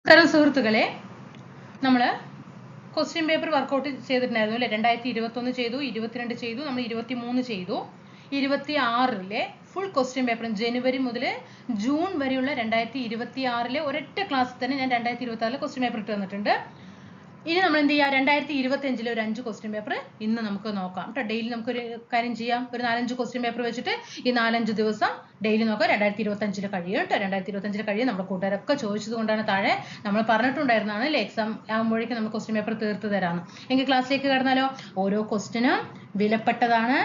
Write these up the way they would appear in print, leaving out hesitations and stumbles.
നമസ്കാരം സുഹൃത്തുക്കളെ, നമ്മൾ ക്വസ്റ്റ്യൻ പേപ്പർ വർക്കൗട്ട് ചെയ്തിട്ടുണ്ടായിരുന്നു അല്ലേ? 2021 ചെയ്തു, 22 ചെയ്തു, നമ്മൾ 23 ചെയ്തു. 26-ലെ ഫുൾ ക്വസ്റ്റ്യൻ പേപ്പറും ജനുവരി മുതൽ ജൂൺ വരെയുള്ള 2026-ലെ ഒരൊറ്റ ക്ലാസ്സിൽ തന്നെ ഞാൻ 2026-ലെ ക്വസ്റ്റ്യൻ പേപ്പർ ഇട്ട് തന്നിട്ടുണ്ട്. ഇനി നമ്മൾ എന്ത് ചെയ്യുക, 2025-ലെ ഒരു 5 ക്വസ്റ്റ്യൻ പേപ്പർ ഇന്ന് നമുക്ക് നോക്കാം കേട്ടോ. ഡെയിലി നമുക്കൊരു കാര്യം ചെയ്യാം, ഒരു 4-5 ക്വസ്റ്റ്യൻ പേപ്പർ വെച്ചിട്ട് ഈ 4-5 ദിവസം ഡെയിലി നോക്കാം. 2025-ൽ കഴിയും കേട്ടോ. 2025-ൽ കഴിയും. നമ്മുടെ കൂട്ടുകാരൊക്കെ ചോദിച്ചത് കൊണ്ടാണ് താഴെ നമ്മൾ പറഞ്ഞിട്ടുണ്ടായിരുന്നതാണ് അല്ലേ, എക്സാം ആകുമ്പോഴേക്കും നമുക്ക് ക്വസ്റ്റ്യൻ പേപ്പർ തീർത്ത് തരാമെന്ന്. എങ്കിൽ ക്ലാസ്സിലേക്ക് കടന്നാലോ? ഓരോ ക്വസ്റ്റ്യനും വിലപ്പെട്ടതാണ്.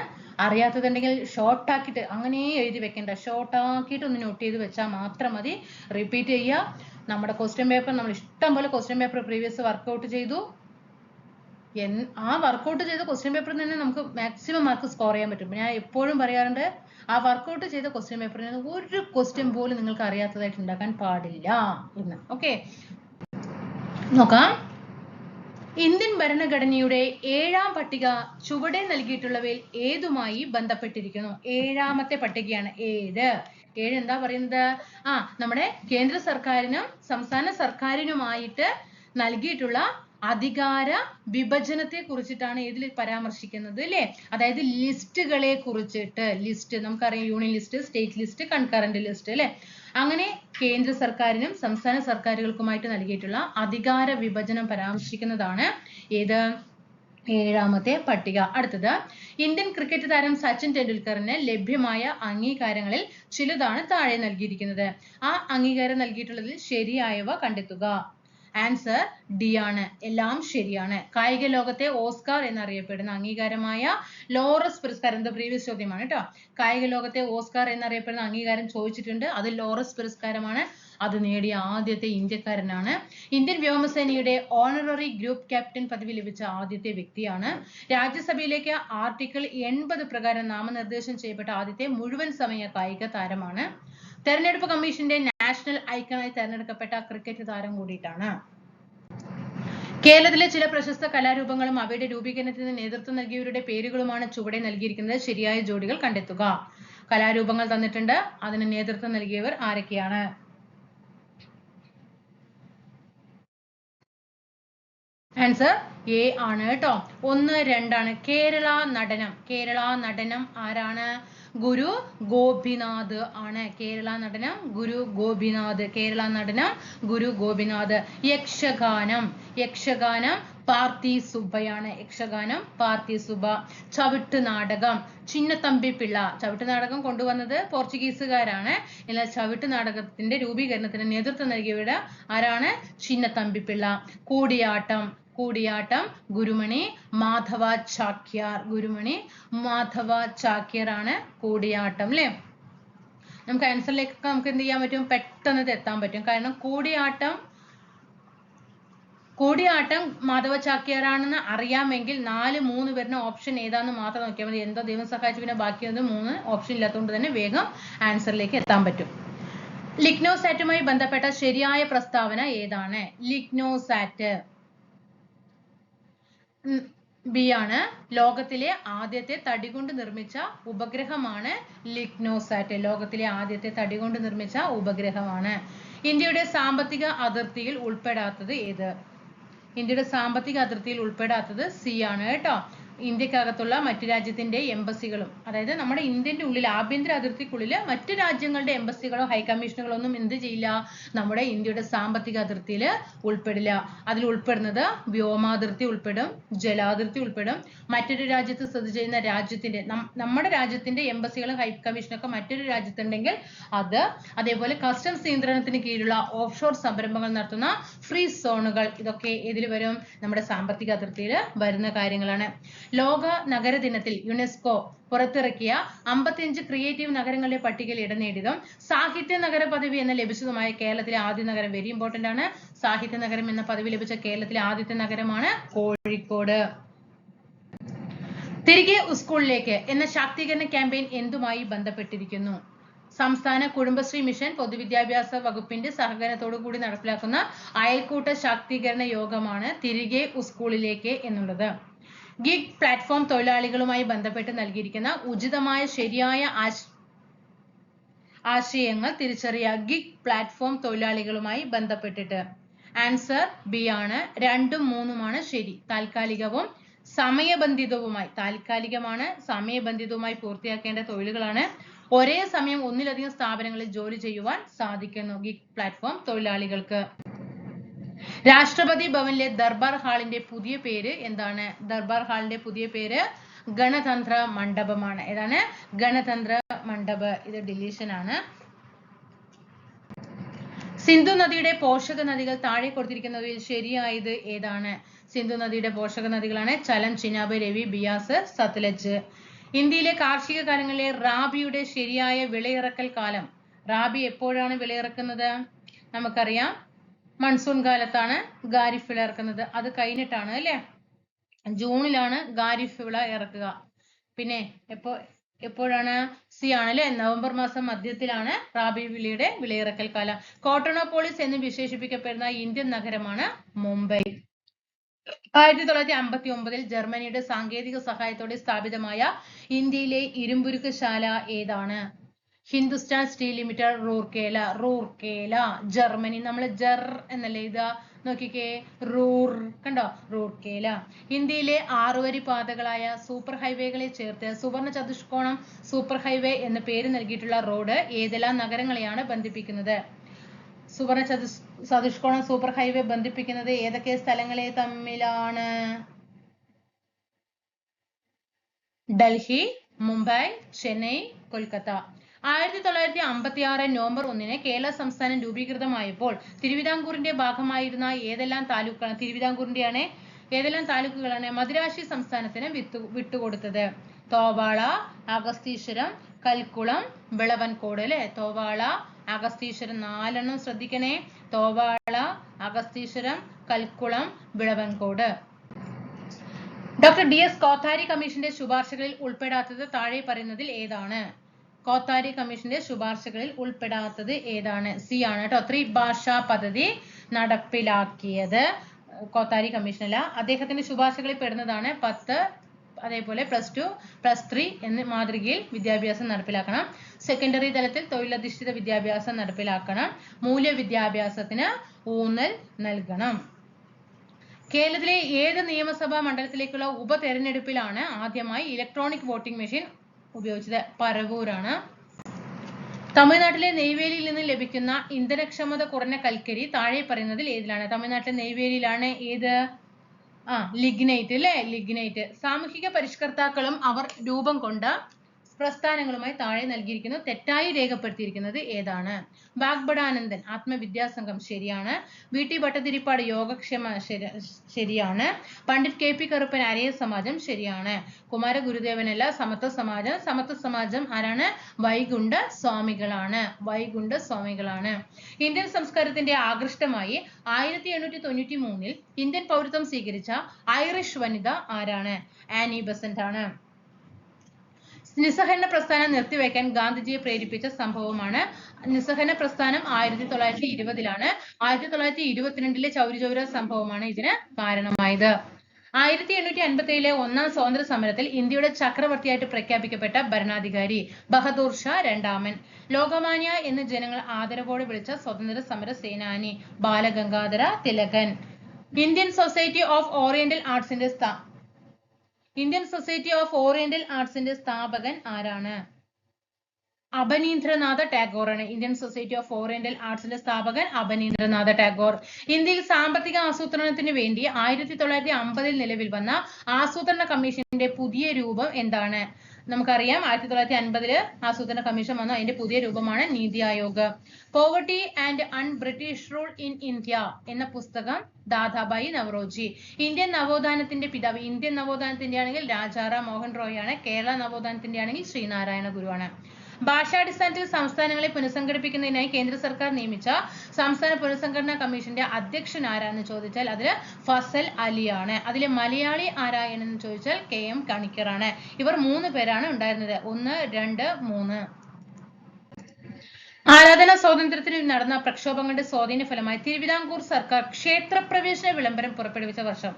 അറിയാത്തതുണ്ടെങ്കിൽ ഷോർട്ട് ആക്കിയിട്ട് അങ്ങനെ എഴുതി വെക്കേണ്ട, ഷോർട്ട് ആക്കിയിട്ട് ഒന്ന് നോട്ട് ചെയ്ത് വെച്ചാൽ മാത്രം മതി. റിപ്പീറ്റ് ചെയ്യുക. നമ്മുടെ ക്വസ്റ്റ്യൻ പേപ്പർ നമ്മൾ ഇഷ്ടം പോലെ ക്വസ്റ്റ്യൻ പേപ്പർ പ്രീവിയസ് വർക്കൗട്ട് ചെയ്തു. ആ വർക്കൗട്ട് ചെയ്ത ക്വസ്റ്റ്യൻ പേപ്പറിൽ നിന്ന് നമുക്ക് മാക്സിമം മാർക്ക് സ്കോർ ചെയ്യാൻ പറ്റും. ഞാൻ എപ്പോഴും പറയാറുണ്ട്, ആ വർക്കൗട്ട് ചെയ്ത ക്വസ്റ്റ്യൻ പേപ്പറിൽ നിന്ന് ഒരു ക്വസ്റ്റ്യൻ പോലും നിങ്ങൾക്ക് അറിയാത്തതായിട്ട് ഉണ്ടാക്കാൻ പാടില്ല എന്ന്. ഓക്കെ, നോക്കാം. ഇന്ത്യൻ ഭരണഘടനയുടെ 7-ാം പട്ടിക ചുവടെ നൽകിയിട്ടുള്ളവയിൽ ഏതുമായി ബന്ധപ്പെട്ടിരിക്കുന്നു? 7-ാമത്തെ പട്ടികയാണ്. 7 എന്താ പറയുന്നത്? നമ്മുടെ കേന്ദ്ര സർക്കാരിനും സംസ്ഥാന സർക്കാരിനുമായിട്ട് നൽകിയിട്ടുള്ള അധികാര വിഭജനത്തെ കുറിച്ചിട്ടാണ് ഇതിൽ പരാമർശിക്കുന്നത് അല്ലേ? അതായത് ലിസ്റ്റുകളെ കുറിച്ചിട്ട്. ലിസ്റ്റ് നമുക്കറിയാം, union list, state list, concurrent list അല്ലെ. അങ്ങനെ കേന്ദ്ര സർക്കാരിനും സംസ്ഥാന സർക്കാരുകൾക്കുമായിട്ട് നൽകിയിട്ടുള്ള അധികാര വിഭജനം പരാമർശിക്കുന്നതാണ് ഏത്? 7-ാമത്തെ പട്ടിക. അടുത്തത്, ഇന്ത്യൻ ക്രിക്കറ്റ് താരം സച്ചിൻ ടെണ്ടുൽക്കറിന് ലഭ്യമായ അംഗീകാരങ്ങളിൽ ചിലതാണ് താഴെ നൽകിയിരിക്കുന്നത്. ആ അംഗീകാരം നൽകിയിട്ടുള്ളതിൽ ശരിയായവ കണ്ടെത്തുക. ആൻസർ ഡി ആണ്. എല്ലാം ശരിയാണ്. കായിക ലോകത്തെ ഓസ്കാർ എന്നറിയപ്പെടുന്ന അംഗീകാരമായ ലോറസ് പുരസ്കാരം, എന്താ പ്രീവിയസ് ചോദ്യമാണ് കേട്ടോ. കായിക ലോകത്തെ ഓസ്കാർ എന്നറിയപ്പെടുന്ന അംഗീകാരം ചോദിച്ചിട്ടുണ്ട്. അത് ലോറസ് പുരസ്കാരമാണ്. അത് നേടിയ ആദ്യത്തെ ഇന്ത്യക്കാരനാണ്. ഇന്ത്യൻ വ്യോമസേനയുടെ ഓണററി ഗ്രൂപ്പ് ക്യാപ്റ്റൻ പദവി ലഭിച്ച ആദ്യത്തെ വ്യക്തിയാണ്. രാജ്യസഭയിലേക്ക് ആർട്ടിക്കിൾ 80 പ്രകാരം നാമനിർദ്ദേശം ചെയ്യപ്പെട്ട ആദ്യത്തെ മുഴുവൻ സമയ കായിക താരമാണ്. തെരഞ്ഞെടുപ്പ് കമ്മീഷന്റെ നാഷണൽ ഐക്കണായി തെരഞ്ഞെടുക്കപ്പെട്ട ക്രിക്കറ്റ് താരം കൂടിയിട്ടാണ്. കേരളത്തിലെ ചില പ്രശസ്ത കലാരൂപങ്ങളും അവയുടെ രൂപീകരണത്തിന് നേതൃത്വം നൽകിയവരുടെ പേരുകളുമാണ് ചുവടെ നൽകിയിരിക്കുന്നത്. ശരിയായ ജോഡികൾ കണ്ടെത്തുക. കലാരൂപങ്ങൾ തന്നിട്ടുണ്ട്, അതിന് നേതൃത്വം നൽകിയവർ ആരൊക്കെയാണ്? ആൻസർ എ ആണ് കേട്ടോ. 1, 2 ആണ്. കേരള നടനം. കേരള നടനം ആരാണ്? ഗുരു ഗോപിനാഥ് ആണ്. കേരള നടനം ഗുരു ഗോപിനാഥ്. കേരള നടനം ഗുരു ഗോപിനാഥ്. യക്ഷഗാനം. യക്ഷഗാനം പാർത്തി സുബ്ബയാണ്. യക്ഷഗാനം പാർത്തി സുബ്ബ. ചവിട്ട് നാടകം ചിന്നത്തമ്പി പിള്ള. ചവിട്ട് നാടകം കൊണ്ടുവന്നത് പോർച്ചുഗീസുകാരാണ്. എന്നാൽ ചവിട്ട് നാടകത്തിന്റെ രൂപീകരണത്തിന് നേതൃത്വം നൽകിയവരുടെ ആരാണ്? ചിന്നത്തമ്പി പിള്ള. കൂടിയാട്ടം. കൂടിയാട്ടം ഗുരുമണി മാധവ ചാക്യാർ. ഗുരുമണി മാധവ ചാക്യാർ ആണ് കൂടിയാട്ടം അല്ലേ. നമുക്ക് ആൻസറിലേക്ക് നമുക്ക് എന്ത് ചെയ്യാൻ പറ്റും? പെട്ടെന്ന് എത്താൻ പറ്റും. കാരണം കൂടിയാട്ടം മാധവ ചാക്യാറാണെന്ന് അറിയാമെങ്കിൽ 4-3 വരുന്ന ഓപ്ഷൻ ഏതാന്ന് മാത്രം നോക്കിയാൽ മതി. എന്തോ ദൈവം സഹായിച്ചു പിന്നെ ബാക്കിയൊന്നും 3 ഓപ്ഷൻ ഇല്ലാത്തതുകൊണ്ട് തന്നെ വേഗം ആൻസറിലേക്ക് എത്താൻ പറ്റും. ലിഗ്നോസാറ്റുമായി ബന്ധപ്പെട്ട ശരിയായ പ്രസ്താവന ഏതാണ്? ലിഗ്നോസാറ്റ് ബി ആണ്. ലോകത്തിലെ ആദ്യത്തെ തടി കൊണ്ട് നിർമ്മിച്ച ഉപഗ്രഹമാണ് ലിഗ്നോസാറ്റ്. ലോകത്തിലെ ആദ്യത്തെ തടി കൊണ്ട് നിർമ്മിച്ച ഉപഗ്രഹമാണ്. ഇന്ത്യയുടെ സാമ്പത്തിക അതിർത്തിയിൽ ഉൾപ്പെടാത്തത് ഏത്? ഇന്ത്യയുടെ സാമ്പത്തിക അതിർത്തിയിൽ ഉൾപ്പെടാത്തത് സി ആണ് കേട്ടോ. ഇന്ത്യക്കകത്തുള്ള മറ്റു രാജ്യത്തിന്റെ എംബസികളും, അതായത് നമ്മുടെ ഇന്ത്യന്റെ ഉള്ളിൽ ആഭ്യന്തര അതിർത്തിക്കുള്ളിൽ മറ്റു രാജ്യങ്ങളുടെ എംബസികളോ ഹൈക്കമ്മീഷനുകളോ ഒന്നും എന്ത് ചെയ്യില്ല, നമ്മുടെ ഇന്ത്യയുടെ സാമ്പത്തിക അതിർത്തിയിൽ ഉൾപ്പെടില്ല. അതിൽ ഉൾപ്പെടുന്നത് വ്യോമാതിർത്തി ഉൾപ്പെടും, ജലാതിർത്തി ഉൾപ്പെടും. മറ്റൊരു രാജ്യത്ത് സ്ഥിതി ചെയ്യുന്ന രാജ്യത്തിന്റെ നമ്മുടെ രാജ്യത്തിന്റെ എംബസികളും ഹൈക്കമ്മീഷനൊക്കെ മറ്റൊരു രാജ്യത്തുണ്ടെങ്കിൽ അത്, അതേപോലെ കസ്റ്റംസ് നിയന്ത്രണത്തിന് കീഴിലുള്ള ഓഫ്ഷോർ സംരംഭങ്ങൾ നടത്തുന്ന ഫ്രീ സോണുകൾ, ഇതൊക്കെ ഏതിൽ വരും? നമ്മുടെ സാമ്പത്തിക അതിർത്തിയിൽ വരുന്ന കാര്യങ്ങളാണ്. ലോക നഗര ദിനത്തിൽ യുനെസ്കോ പുറത്തിറക്കിയ 55 ക്രിയേറ്റീവ് നഗരങ്ങളുടെ പട്ടികയിൽ ഇടം നേടിയതും സാഹിത്യ നഗര പദവി എന്ന ലഭിച്ചതുമായ കേരളത്തിലെ ആദ്യ നഗരം, വെരി ഇമ്പോർട്ടന്റ് ആണ്. സാഹിത്യ നഗരം എന്ന പദവി ലഭിച്ച കേരളത്തിലെ ആദ്യത്തെ നഗരമാണ് കോഴിക്കോട്. തിരികെ സ്കൂളിലേക്ക് എന്ന ശാക്തീകരണ ക്യാമ്പയിൻ എന്തുമായി ബന്ധപ്പെട്ടിരിക്കുന്നു? സംസ്ഥാന കുടുംബശ്രീ മിഷൻ പൊതുവിദ്യാഭ്യാസ വകുപ്പിന്റെ സഹകരണത്തോടു കൂടി നടപ്പിലാക്കുന്ന അയൽക്കൂട്ട ശാക്തീകരണ യോഗമാണ് തിരികെ സ്കൂളിലേക്ക് എന്നുള്ളത്. ഗിഗ് പ്ലാറ്റ്ഫോം തൊഴിലാളികളുമായി ബന്ധപ്പെട്ട് നൽകിയിരിക്കുന്ന ഉചിതമായ ശരിയായ ആശയങ്ങൾ തിരിച്ചറിയുക. ഗിഗ് പ്ലാറ്റ്ഫോം തൊഴിലാളികളുമായി ബന്ധപ്പെട്ടിട്ട് ആൻസർ ബി ആണ്. 2ഉം 3ഉമാണ് ശരി. താൽക്കാലികവും സമയബന്ധിതവുമായി, താൽക്കാലികമാണ്, സമയബന്ധിതവുമായി പൂർത്തിയാക്കേണ്ട തൊഴിലുകളാണ്. ഒരേ സമയം ഒന്നിലധികം സ്ഥാപനങ്ങളിൽ ജോലി ചെയ്യുവാൻ സാധിക്കുന്നു ഗിഗ് പ്ലാറ്റ്ഫോം തൊഴിലാളികൾക്ക്. രാഷ്ട്രപതി ഭവനിലെ ദർബാർ ഹാളിന്റെ പുതിയ പേര് എന്താണ്? ദർബാർ ഹാളിന്റെ പുതിയ പേര് ഗണതന്ത്ര മണ്ഡപമാണ്. ഏതാണ്? ഗണതന്ത്ര മണ്ഡപ. ഇത് ഡിലീഷൻ ആണ്. സിന്ധു നദിയുടെ പോഷക നദികൾ താഴെ കൊടുത്തിരിക്കുന്നവയിൽ ശരിയായത് ഏതാണ്? സിന്ധു നദിയുടെ പോഷക നദികളാണ് ചലം, ചിനാബ്, രവി, ബിയാസ്, സത്ലജ്. ഇന്ത്യയിലെ കാർഷിക കാലങ്ങളിലെ റാബിയുടെ ശരിയായ വിളയിറക്കൽ കാലം. റാബി എപ്പോഴാണ് വിളയിറക്കുന്നത്? നമുക്കറിയാം, മൺസൂൺ കാലത്താണ് ഖാരിഫ് വിള ഇറക്കുന്നത്. അത് കഴിഞ്ഞിട്ടാണ് അല്ലെ? ജൂണിലാണ് ഖാരിഫ് വിള ഇറക്കുക. പിന്നെ എപ്പോഴാണ്? സി ആണ് അല്ലെ? നവംബർ മാസം മധ്യത്തിലാണ് റാബി വിളയുടെ വിളയിറക്കൽ കാലം. കോട്ടോണോപോളിസ് എന്ന് വിശേഷിപ്പിക്കപ്പെടുന്ന ഇന്ത്യൻ നഗരമാണ് മുംബൈ. 1959 ജർമ്മനിയുടെ സാങ്കേതിക സഹായത്തോടെ സ്ഥാപിതമായ ഇന്ത്യയിലെ ഇരുമ്പുരുക്ക് ശാല ഏതാണ്? Hindustan steel limited, Rourkela. Rourkela Germany. നമ്മൾ ജർ എന്നല്ലേ ഇതാ, നോക്കിക്കേ, റൂർ കണ്ടോ, റൂർക്കേല. ഇന്ത്യയിലെ 6 വരി പാതകളായ സൂപ്പർ ഹൈവേകളെ ചേർത്ത് സുവർണ ചതുഷ്കോണം സൂപ്പർ ഹൈവേ എന്ന് പേര് നൽകിയിട്ടുള്ള റോഡ് ഏതെല്ലാം നഗരങ്ങളെയാണ് ബന്ധിപ്പിക്കുന്നത്? സുവർണ ചതുഷ്കോണം സൂപ്പർ ഹൈവേ ബന്ധിപ്പിക്കുന്നത് ഏതൊക്കെ സ്ഥലങ്ങളെ തമ്മിലാണ്? ഡൽഹി, മുംബൈ, ചെന്നൈ, കൊൽക്കത്ത. 1956 നവംബർ 1 കേരള സംസ്ഥാനം രൂപീകൃതമായപ്പോൾ തിരുവിതാംകൂറിന്റെ ഭാഗമായിരുന്ന ഏതെല്ലാം താലൂക്കുകളാണ്? തിരുവിതാംകൂറിന്റെയാണ്. ഏതെല്ലാം താലൂക്കുകളാണ് മദിരാശി സംസ്ഥാനത്തിന് വിട്ടുകൊടുത്തത്? തോവാള, അഗസ്തീശ്വരം, കൽക്കുളം, വിളവൻകോട് അല്ലെ? തോവാള, അഗസ്തീശ്വരം 4 ശ്രദ്ധിക്കണേ. തോവാള, അഗസ്തീശ്വരം, കൽക്കുളം, വിളവൻകോട്. ഡോക്ടർ DS കോത്താരി കമ്മീഷന്റെ ശുപാർശകളിൽ ഉൾപ്പെടാത്തത് താഴെ പറയുന്നതിൽ ഏതാണ്? കോത്താരി കമ്മീഷന്റെ ശുപാർശകളിൽ ഉൾപ്പെടാത്തത് ഏതാണ്? സി ആണ് കേട്ടോ. ത്രിഭാഷാ പദ്ധതി നടപ്പിലാക്കിയത് കോത്താരി കമ്മീഷൻ അല്ല. അദ്ദേഹത്തിന്റെ ശുപാർശകളിൽ പെടുന്നതാണ് 10, അതേപോലെ +2, +3 എന്ന മാതൃകയിൽ വിദ്യാഭ്യാസം നടപ്പിലാക്കണം. സെക്കൻഡറി തലത്തിൽ തൊഴിലധിഷ്ഠിത വിദ്യാഭ്യാസം നടപ്പിലാക്കണം. മൂല്യവിദ്യാഭ്യാസത്തിന് ഊന്നൽ നൽകണം. കേരളത്തിലെ ഏത് നിയമസഭാ മണ്ഡലത്തിലേക്കുള്ള ഉപതെരഞ്ഞെടുപ്പിലാണ് ആദ്യമായി ഇലക്ട്രോണിക് വോട്ടിംഗ് മെഷീൻ ഉപയോഗിച്ചത്? പരവൂരാണ്. തമിഴ്നാട്ടിലെ നെയ്വേലിയിൽ നിന്ന് ലഭിക്കുന്ന ഇന്ധനക്ഷമത കുറഞ്ഞ കൽക്കരി താഴെ പറയുന്നതിൽ ഏതിലാണ്? തമിഴ്നാട്ടിലെ നെയ്വേലിയിലാണ്. ഏത്? ലിഗ്നൈറ്റ് അല്ലെ? ലിഗ്നൈറ്റ്. സാമൂഹിക പരിഷ്കർത്താക്കളും അവർ രൂപം കൊണ്ട പ്രസ്ഥാനങ്ങളുമായി താഴെ നൽകിയിരിക്കുന്നു തെറ്റായി രേഖപ്പെടുത്തിയിരിക്കുന്നത് ഏതാണ്? വാഗ്ബടാനന്ദൻ ആത്മവിദ്യാസംഘം ശരിയാണ്. VT ഭട്ടതിരിപ്പാട് യോഗക്ഷേമ ശരിയാണ്. പണ്ഡിറ്റ് KP കറുപ്പൻ അരയ സമാജം ശരിയാണ്. കുമാര ഗുരുദേവനല്ല, സമത്വ സമാജം. സമത്വ സമാജം ആരാണ്? വൈകുണ്ഠ സ്വാമികളാണ്. വൈകുണ്ഠ സ്വാമികളാണ്. ഇന്ത്യൻ സംസ്കാരത്തിന്റെ ആകൃഷ്ടമായി 1893 ഇന്ത്യൻ പൗരത്വം സ്വീകരിച്ച ഐറിഷ് വനിത ആരാണ്? ആനി ബസന്റ് ആണ്. നിസ്സഹകരണ പ്രസ്ഥാനം നിർത്തിവെക്കാൻ ഗാന്ധിജിയെ പ്രേരിപ്പിച്ച സംഭവമാണ്. നിസ്സഹകരണ പ്രസ്ഥാനം 1920 1922 ചൗരി ചൗര സംഭവമാണ് ഇതിന് കാരണമായത്. 1857 ഒന്നാം സ്വാതന്ത്ര്യ സമരത്തിൽ ഇന്ത്യയുടെ ചക്രവർത്തിയായിട്ട് പ്രഖ്യാപിക്കപ്പെട്ട ഭരണാധികാരി ബഹദൂർ ഷാ രണ്ടാമൻ. ലോകമാന്യ എന്ന് ജനങ്ങൾ ആദരവോടെ വിളിച്ച സ്വതന്ത്ര സമര സേനാനി ബാലഗംഗാധര തിലകൻ. ഇന്ത്യൻ സൊസൈറ്റി ഓഫ് ഓറിയന്റൽ ആർട്സിന്റെ സ്ഥാപകൻ ആരാണ്? അബനീന്ദ്രനാഥ ടാഗോർ ആണ്. ഇന്ത്യൻ സൊസൈറ്റി ഓഫ് ഓറിയന്റൽ ആർട്സിന്റെ സ്ഥാപകൻ അബനീന്ദ്രനാഥ ടാഗോർ. ഇന്ത്യയിൽ സാമ്പത്തിക ആസൂത്രണത്തിന് വേണ്ടി 1950 നിലവിൽ വന്ന ആസൂത്രണ കമ്മീഷന്റെ പുതിയ രൂപം എന്താണ്? നമുക്കറിയാം 1950 ആസൂത്രണ കമ്മീഷൻ വന്നു. അതിന്റെ പുതിയ രൂപമാണ് NITI Aayog. Poverty and British rule in India എന്ന പുസ്തകം ദാദാഭായി നവറോജി. ഇന്ത്യൻ നവോത്ഥാനത്തിന്റെ പിതാവ്. ഇന്ത്യൻ നവോത്ഥാനത്തിന്റെ ആണെങ്കിൽ രാജാറാം മോഹൻ റോയ് ആണ്. കേരള നവോത്ഥാനത്തിന്റെ ആണെങ്കിൽ ശ്രീനാരായണ ഗുരുവാണ്. ഭാഷാടിസ്ഥാനത്തിൽ സംസ്ഥാനങ്ങളെ പുനഃസംഘടിപ്പിക്കുന്നതിനായി കേന്ദ്ര സർക്കാർ നിയമിച്ച സംസ്ഥാന പുനഃസംഘടനാ കമ്മീഷന്റെ അധ്യക്ഷൻ ആരാന്ന് ചോദിച്ചാൽ അതിൽ ഫസൽ അലിയാണ്. അതിലെ മലയാളി ആരായെന്ന് ചോദിച്ചാൽ KM കണിക്കറാണ്. ഇവർ 3 പേരാണ് ഉണ്ടായിരുന്നത്. 1, 2, 3. ആരാധനാ സ്വാതന്ത്ര്യത്തിന് നടന്ന പ്രക്ഷോഭങ്ങളുടെ സ്വാധീന ഫലമായി തിരുവിതാംകൂർ സർക്കാർ ക്ഷേത്രപ്രവേശന വിളംബരം പുറപ്പെടുവിച്ച വർഷം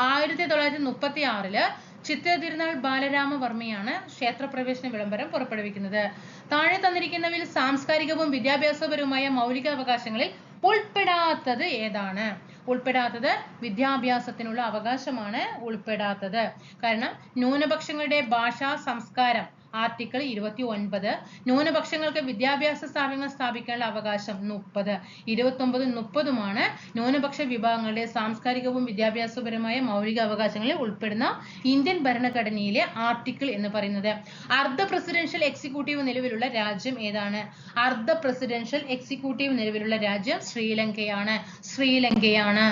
1936 ചിത്തിര തിരുനാൾ ബാലരാമവർമ്മയാണ് ക്ഷേത്രപ്രവേശന വിളംബരം പുറപ്പെടുവിക്കുന്നത്. താഴെ തന്നിരിക്കുന്നവയിൽ സാംസ്കാരികവും വിദ്യാഭ്യാസപരവുമായ മൗലിക അവകാശങ്ങളിൽ ഉൾപ്പെടാത്തത് ഏതാണ്? ഉൾപ്പെടാത്തത് വിദ്യാഭ്യാസത്തിനുള്ള അവകാശമാണ് ഉൾപ്പെടാത്തത്. കാരണം ന്യൂനപക്ഷങ്ങളുടെ ഭാഷാ സംസ്കാരം ആർട്ടിക്കിൾ 29, ന്യൂനപക്ഷങ്ങൾക്ക് വിദ്യാഭ്യാസ സ്ഥാപനങ്ങൾ സ്ഥാപിക്കാനുള്ള അവകാശം 30, 29, 30 ന്യൂനപക്ഷ വിഭാഗങ്ങളുടെ സാംസ്കാരികവും വിദ്യാഭ്യാസപരമായ മൗലിക അവകാശങ്ങളിൽ ഉൾപ്പെടുന്ന ഇന്ത്യൻ ഭരണഘടനയിലെ ആർട്ടിക്കിൾ എന്ന് പറയുന്നത്. അർദ്ധ പ്രസിഡൻഷ്യൽ എക്സിക്യൂട്ടീവ് നിലവിലുള്ള രാജ്യം ഏതാണ്? അർദ്ധ പ്രസിഡൻഷ്യൽ എക്സിക്യൂട്ടീവ് നിലവിലുള്ള രാജ്യം ശ്രീലങ്കയാണ്.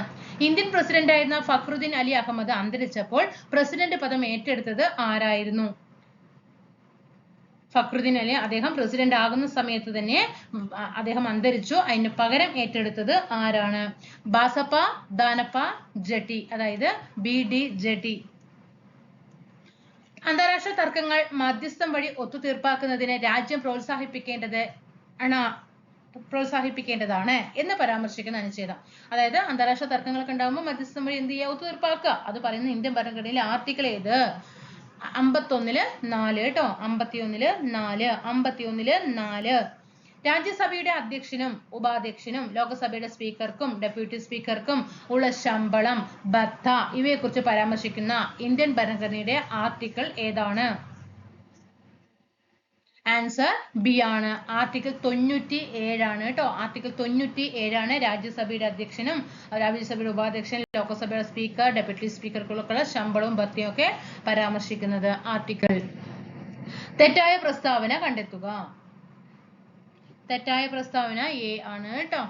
ഇന്ത്യൻ പ്രസിഡന്റായിരുന്ന ഫഖ്റുദ്ദീൻ അലി അഹമ്മദ് അന്തരിച്ചപ്പോൾ പ്രസിഡന്റ് പദം ഏറ്റെടുത്തത് ആരായിരുന്നു? ഫഖ്റുദ്ദീൻ അലി അദ്ദേഹം പ്രസിഡന്റ് ആകുന്ന സമയത്ത് തന്നെ അദ്ദേഹം അന്തരിച്ചു. അതിന് പകരം ഏറ്റെടുത്തത് ആരാണ്? ബാസപ്പ ദാനപ്പ ജട്ടി, അതായത് BD ജട്ടി. അന്താരാഷ്ട്ര തർക്കങ്ങൾ മധ്യസ്ഥം വഴി ഒത്തുതീർപ്പാക്കുന്നതിന് രാജ്യം പ്രോത്സാഹിപ്പിക്കേണ്ടതാണ് എന്ന് പരാമർശിക്കുന്ന അനുച്ഛേദം. അതായത് അന്താരാഷ്ട്ര തർക്കങ്ങളൊക്കെ ഉണ്ടാകുമ്പോൾ മധ്യസ്ഥം വഴി എന്ത് ചെയ്യുക? ഒത്തുതീർപ്പാക്കുക. അത് പറയുന്ന ഇന്ത്യൻ ഭരണഘടനയിലെ ആർട്ടിക്കിൾ ഏത്? 51-4 കേട്ടോ. 51-4. രാജ്യസഭയുടെ അധ്യക്ഷനും ഉപാധ്യക്ഷനും ലോകസഭയുടെ സ്പീക്കർക്കും ഡെപ്യൂട്ടി സ്പീക്കർക്കും ഉള്ള ശമ്പളം, ഭത്ത ഇവയെക്കുറിച്ച് പരാമർശിക്കുന്ന ഇന്ത്യൻ ഭരണഘടനയുടെ ആർട്ടിക്കിൾ ഏതാണ്? ആൻസർ ബി ആണ്. ആർട്ടിക്കിൾ 97 ആണ് കേട്ടോ. ആർട്ടിക്കിൾ 97 രാജ്യസഭയുടെ അധ്യക്ഷനും രാജ്യസഭയുടെ ഉപാധ്യക്ഷൻ ലോകസഭയുടെ സ്പീക്കർ ഡെപ്യൂട്ടി സ്പീക്കർക്കുള്ള ശമ്പളവും ഭത്യയും ഒക്കെ പരാമർശിക്കുന്നത് ആർട്ടിക്കിൾ. തെറ്റായ പ്രസ്താവന കണ്ടെത്തുക. തെറ്റായ പ്രസ്താവന എ ആണ് കേട്ടോ.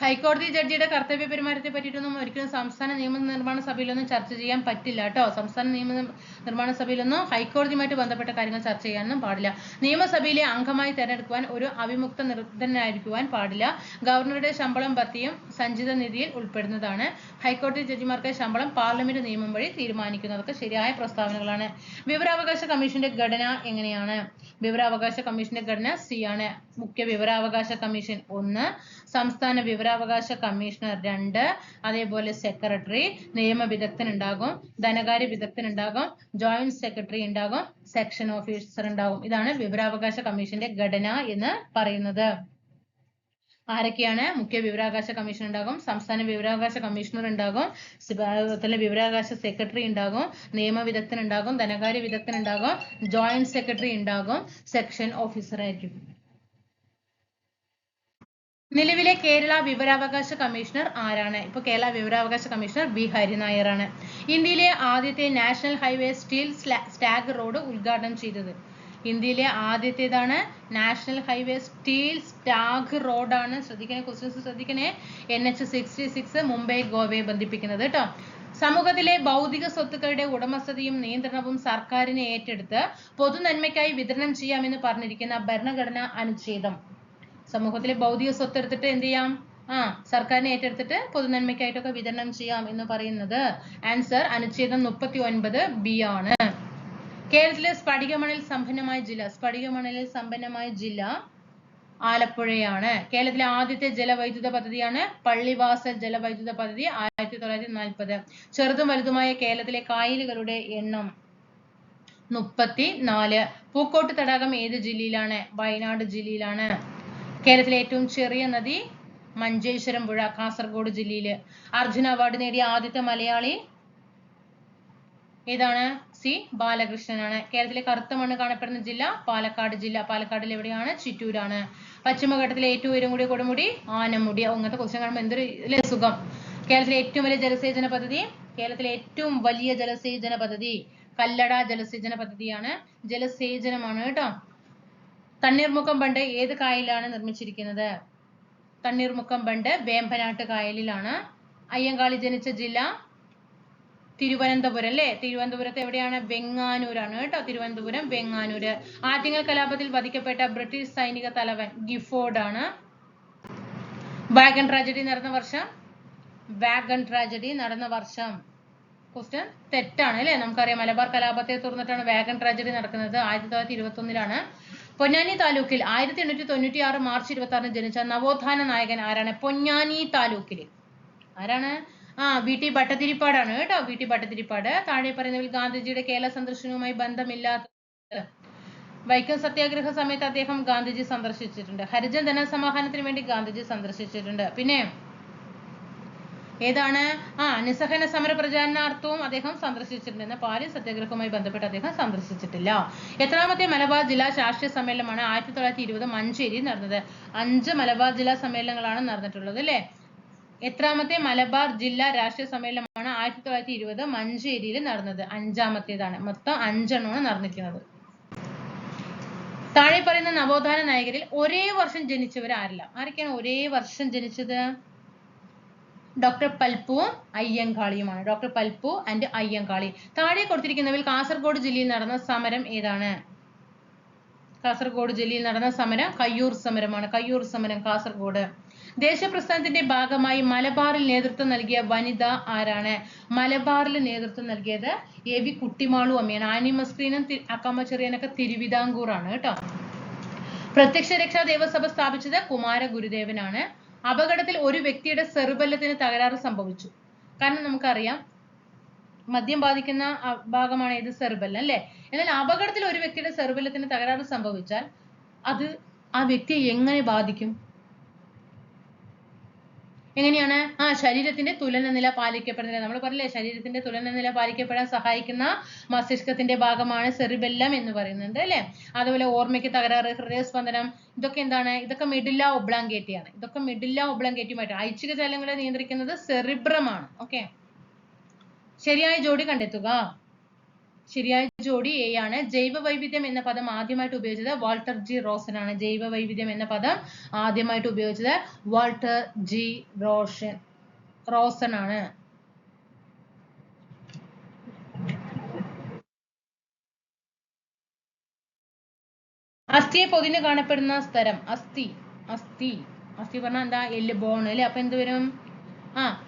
ഹൈക്കോടതി ജഡ്ജിയുടെ കർത്തവ്യ പെരുമാറ്റത്തെ പറ്റിയിട്ടൊന്നും ഒരിക്കലും സംസ്ഥാന നിയമനിർമ്മാണ സഭയിലൊന്നും ചർച്ച ചെയ്യാൻ പറ്റില്ല കേട്ടോ. സംസ്ഥാന നിയമനിർമ്മാണ സഭയിലൊന്നും ഹൈക്കോടതിയുമായിട്ട് ബന്ധപ്പെട്ട കാര്യങ്ങൾ ചർച്ച ചെയ്യാനൊന്നും പാടില്ല. നിയമസഭയിലെ അംഗമായി തെരഞ്ഞെടുക്കുവാൻ ഒരു അവിമുക്ത നിർദ്ധനായിരിക്കുവാൻ പാടില്ല. ഗവർണറുടെ ശമ്പളം ഭത്യയും സഞ്ചിത നിധിയിൽ ഉൾപ്പെടുന്നതാണ്. ഹൈക്കോടതി ജഡ്ജിമാർക്ക് ശമ്പളം പാർലമെന്റ് നിയമം വഴി തീരുമാനിക്കുന്നതൊക്കെ ശരിയായ പ്രസ്താവനകളാണ്. വിവരാവകാശ കമ്മീഷന്റെ ഘടന എങ്ങനെയാണ്? വിവരാവകാശ കമ്മീഷന്റെ ഘടന സി ആണ്. മുഖ്യ വിവരാവകാശ കമ്മീഷൻ 1, സംസ്ഥാന വിവരാവകാശ കമ്മീഷണർ 2, അതേപോലെ സെക്രട്ടറി, നിയമ വിദഗ്ധൻ ഉണ്ടാകും, ധനകാര്യ വിദഗ്ധൻ ഉണ്ടാകും, ജോയിന്റ് സെക്രട്ടറി ഉണ്ടാകും, സെക്ഷൻ ഓഫീസർ ഉണ്ടാകും. ഇതാണ് വിവരാവകാശ കമ്മീഷന്റെ ഘടന എന്ന് പറയുന്നത്. ആരൊക്കെയാണ്? മുഖ്യ വിവരാവകാശ കമ്മീഷൻ ഉണ്ടാകും, സംസ്ഥാന വിവരാവകാശ കമ്മീഷണർ ഉണ്ടാകും, വിവരാവകാശ സെക്രട്ടറി ഉണ്ടാകും, നിയമ വിദഗ്ധൻ ഉണ്ടാകും, ധനകാര്യ വിദഗ്ധൻ ഉണ്ടാകും, ജോയിന്റ് സെക്രട്ടറി ഉണ്ടാകും, സെക്ഷൻ ഓഫീസർ ആയിരിക്കും. നിലവിലെ കേരള വിവരാവകാശ കമ്മീഷണർ ആരാണ്? ഇപ്പോൾ കേരള വിവരാവകാശ കമ്മീഷണർ ബി ഹരിനായർ ആണ്. ഇന്ത്യയിലെ ആദ്യത്തെ national highway steel stag road ഉദ്ഘാടനം ചെയ്തത്? ഇന്ത്യയിലെ ആദ്യത്തേതാണ് നാഷണൽ ഹൈവേ സ്റ്റീൽ സ്റ്റാഗ് റോഡാണ്. ശ്രദ്ധിക്കണേ, ക്വസ്റ്റ്യൻസ് ശ്രദ്ധിക്കണേ. NH 66 മുംബൈ ഗോവയെ ബന്ധിപ്പിക്കുന്നത് കേട്ടോ. സമൂഹത്തിലെ ഭൗതിക സ്വത്തുക്കളുടെ ഉടമസ്ഥതയും നിയന്ത്രണവും സർക്കാരിനെ ഏറ്റെടുത്ത് പൊതുനന്മയ്ക്കായി വിതരണം ചെയ്യാമെന്ന് പറഞ്ഞിരിക്കുന്ന ഭരണഘടനാ അനുച്ഛേദം. സമൂഹത്തിലെ ഭൗതിക സ്വത്ത് എടുത്തിട്ട് എന്ത് ചെയ്യാം? സർക്കാരിനെ ഏറ്റെടുത്തിട്ട് പൊതുനന്മയ്ക്കായിട്ടൊക്കെ വിതരണം ചെയ്യാം എന്ന് പറയുന്നത് ആൻസർ അനുച്ഛേദം 39 ബി ആണ്. കേരളത്തിലെ സ്ഫടികമണൽ സമ്പന്നമായ ജില്ല ആലപ്പുഴയാണ്. കേരളത്തിലെ ആദ്യത്തെ ജലവൈദ്യുത പദ്ധതിയാണ് പള്ളിവാസൽ ജലവൈദ്യുത പദ്ധതി 1940. ചെറുതും വലുതുമായ കേരളത്തിലെ കായലുകളുടെ എണ്ണം 34. പൂക്കോട്ട് തടാകം ഏത് ജില്ലയിലാണ്? വയനാട് ജില്ലയിലാണ്. കേരളത്തിലെ ഏറ്റവും ചെറിയ നദി മഞ്ചേശ്വരം പുഴ, കാസർഗോഡ് ജില്ലയില്. അർജുന അവാർഡ് നേടിയ ആദ്യത്തെ മലയാളി ഏതാണ്? സി ബാലകൃഷ്ണനാണ്. കേരളത്തിലെ കറുത്ത മണ്ണ് കാണപ്പെടുന്ന ജില്ല പാലക്കാട് ജില്ല. പാലക്കാടിൽ എവിടെയാണ്? ചിറ്റൂരാണ്. പശ്ചിമഘട്ടത്തിലെ ഏറ്റവും ഉയരം കൂടിയ കൊടുമുടി ആനമുടി. അങ്ങനത്തെ ക്വസ്റ്റ്യൻ കാണുമ്പോൾ എന്തൊരു സുഖം. കേരളത്തിലെ ഏറ്റവും വലിയ ജലസേചന പദ്ധതി കല്ലട ജലസേചന പദ്ധതിയാണ്. ജലസേചനമാണ് കേട്ടോ. തണ്ണീർമുക്കം ബണ്ട് ഏത് കായലിലാണ് നിർമ്മിച്ചിരിക്കുന്നത്? തണ്ണീർമുക്കം ബണ്ട് വേമ്പനാട്ട് കായലിലാണ്. അയ്യങ്കാളി ജനിച്ച ജില്ല തിരുവനന്തപുരം അല്ലേ? തിരുവനന്തപുരത്ത് എവിടെയാണ്? വെങ്ങാനൂരാണ് കേട്ടോ. തിരുവനന്തപുരം വെങ്ങാനൂര്. ആറ്റിങ്ങൽ കലാപത്തിൽ വധിക്കപ്പെട്ട ബ്രിട്ടീഷ് സൈനിക തലവൻ ഗിഫോർഡ് ആണ്. വാഗൺ ട്രാജഡി നടന്ന വർഷം ക്വസ്റ്റ്യൻ തെറ്റാണ് അല്ലേ? നമുക്കറിയാം മലബാർ കലാപത്തെ തുടർന്നിട്ടാണ് വാഗൺ ട്രാജഡി നടക്കുന്നത്. 1921 പൊന്നാനി താലൂക്കിൽ 1896 മാർച്ച് 26 ജനിച്ച നവോത്ഥാന നായകൻ ആരാണ്? പൊന്നാനി താലൂക്കിൽ ആരാണ്? VT ഭട്ടതിരിപ്പാടാണ് കേട്ടോ. VT ഭട്ടതിരിപ്പാട്. താഴെ പറയുന്നവയിൽ ഗാന്ധിജിയുടെ കേരള സന്ദർശനവുമായി ബന്ധമില്ലാത്ത വൈക്കം സത്യാഗ്രഹ സമയത്ത് അദ്ദേഹം ഗാന്ധിജി സന്ദർശിച്ചിട്ടുണ്ട്. ഹരിജൻ ധനസമാഹരണത്തിന് വേണ്ടി ഗാന്ധിജി സന്ദർശിച്ചിട്ടുണ്ട്. പിന്നെ ഏതാണ്? നിസ്സഹന സമര പ്രചാരണാർത്ഥവും അദ്ദേഹം സന്ദർശിച്ചിട്ടുണ്ട്. എന്നാൽ പാലി സത്യാഗ്രഹവുമായി ബന്ധപ്പെട്ട് അദ്ദേഹം സന്ദർശിച്ചിട്ടില്ല. എത്രാമത്തെ മലബാർ ജില്ലാ രാഷ്ട്രീയ സമ്മേളനമാണ് 1920 മഞ്ചേരിയിൽ നടന്നത്? 5 മലബാർ ജില്ലാ സമ്മേളനങ്ങളാണ് നടന്നിട്ടുള്ളത് അല്ലെ? എത്രാമത്തെ മലബാർ ജില്ലാ രാഷ്ട്രീയ സമ്മേളനമാണ് 1920 മഞ്ചേരിയിൽ നടന്നത്? 5ാമത്തേതാണ്. മൊത്തം 5 എണ്ണമാണ് നടന്നിരിക്കുന്നത്. താഴെ പറയുന്ന നവോത്ഥാന നായകരിൽ ഒരേ വർഷം ജനിച്ചവർ ആരെല്ലാം? ആരൊക്കെയാണ് ഒരേ വർഷം ജനിച്ചത്? ഡോക്ടർ പൽപ്പുവും അയ്യങ്കാളിയുമാണ്. ഡോക്ടർ പൽപ്പു ആൻഡ് അയ്യങ്കാളി. താഴെ കൊടുത്തിരിക്കുന്നവയിൽ കാസർഗോഡ് ജില്ലയിൽ നടന്ന സമരം ഏതാണ്? കാസർഗോഡ് ജില്ലയിൽ നടന്ന സമരം കയ്യൂർ സമരമാണ്. കയ്യൂർ സമരം കാസർഗോഡ്. ദേശപ്രസ്ഥാനത്തിന്റെ ഭാഗമായി മലബാറിൽ നേതൃത്വം നൽകിയ വനിത ആരാണ്? മലബാറിൽ നേതൃത്വം നൽകിയത് എ വി കുട്ടിമാളു അമ്മയാണ്. ആനിമസ്ക്രീനും അക്കമ്മ ചെറിയനൊക്കെ തിരുവിതാംകൂർ ആണ് കേട്ടോ. പ്രത്യക്ഷ രക്ഷാ ദേവസഭ സ്ഥാപിച്ചത് കുമാര ഗുരുദേവനാണ്. അപകടത്തിൽ ഒരു വ്യക്തിയുടെ സെറിബെല്ലത്തിന് തകരാറ് സംഭവിച്ചു. കാരണം നമുക്കറിയാം മദ്യം ബാധിക്കുന്ന ഭാഗമാണ് ഏത്? സെറിബെല്ലം അല്ലെ? എന്നാൽ അപകടത്തിൽ ഒരു വ്യക്തിയുടെ സെറിബെല്ലത്തിന് തകരാറ് സംഭവിച്ചാൽ അത് ആ വ്യക്തിയെ എങ്ങനെ ബാധിക്കും? എങ്ങനെയാണ്? ശരീരത്തിന്റെ തുലന നില പാലിക്കപ്പെടുന്നില്ല. നമ്മൾ പറഞ്ഞില്ലേ ശരീരത്തിന്റെ തുലന നില പാലിക്കപ്പെടാൻ സഹായിക്കുന്ന മസ്തിഷ്കത്തിന്റെ ഭാഗമാണ് സെറിബെല്ലം എന്ന് പറയുന്നത് അല്ലെ? അതുപോലെ ഓർമ്മയ്ക്ക് തകരാറ്, ഹൃദയസ്പന്ദനം, ഇതൊക്കെ എന്താണ്? ഇതൊക്കെ മെഡുല്ല ഒബ്ലാങ്കേറ്റ ആണ്. ഇതൊക്കെ മെഡുല്ല ഒബ്ലാങ്കേറ്റയുമായിട്ട് ഐച്ഛിക ചലനങ്ങളെ നിയന്ത്രിക്കുന്നത് സെറിബ്രമാണ്. ഓക്കെ, ശരിയായ ജോഡി കണ്ടെത്തുക. ശരിയായ ജോഡി എ ആണ്. ജൈവ വൈവിധ്യം എന്ന പദം ആദ്യമായിട്ട് ഉപയോഗിച്ചത് വാൾട്ടർ ജി റോസൻ ആണ്. ജൈവ വൈവിധ്യം എന്ന പദം ആദ്യമായിട്ട് ഉപയോഗിച്ചത് വാൾട്ടർ ജി റോസൻ ആണ്. അസ്ഥിയെ പൊതിഞ്ഞ് കാണപ്പെടുന്ന സ്ഥലം? അസ്ഥി പറഞ്ഞാൽ എന്താ? എല്ല്, ബോൺ അല്ലെ? അപ്പൊ എന്ത് വരും?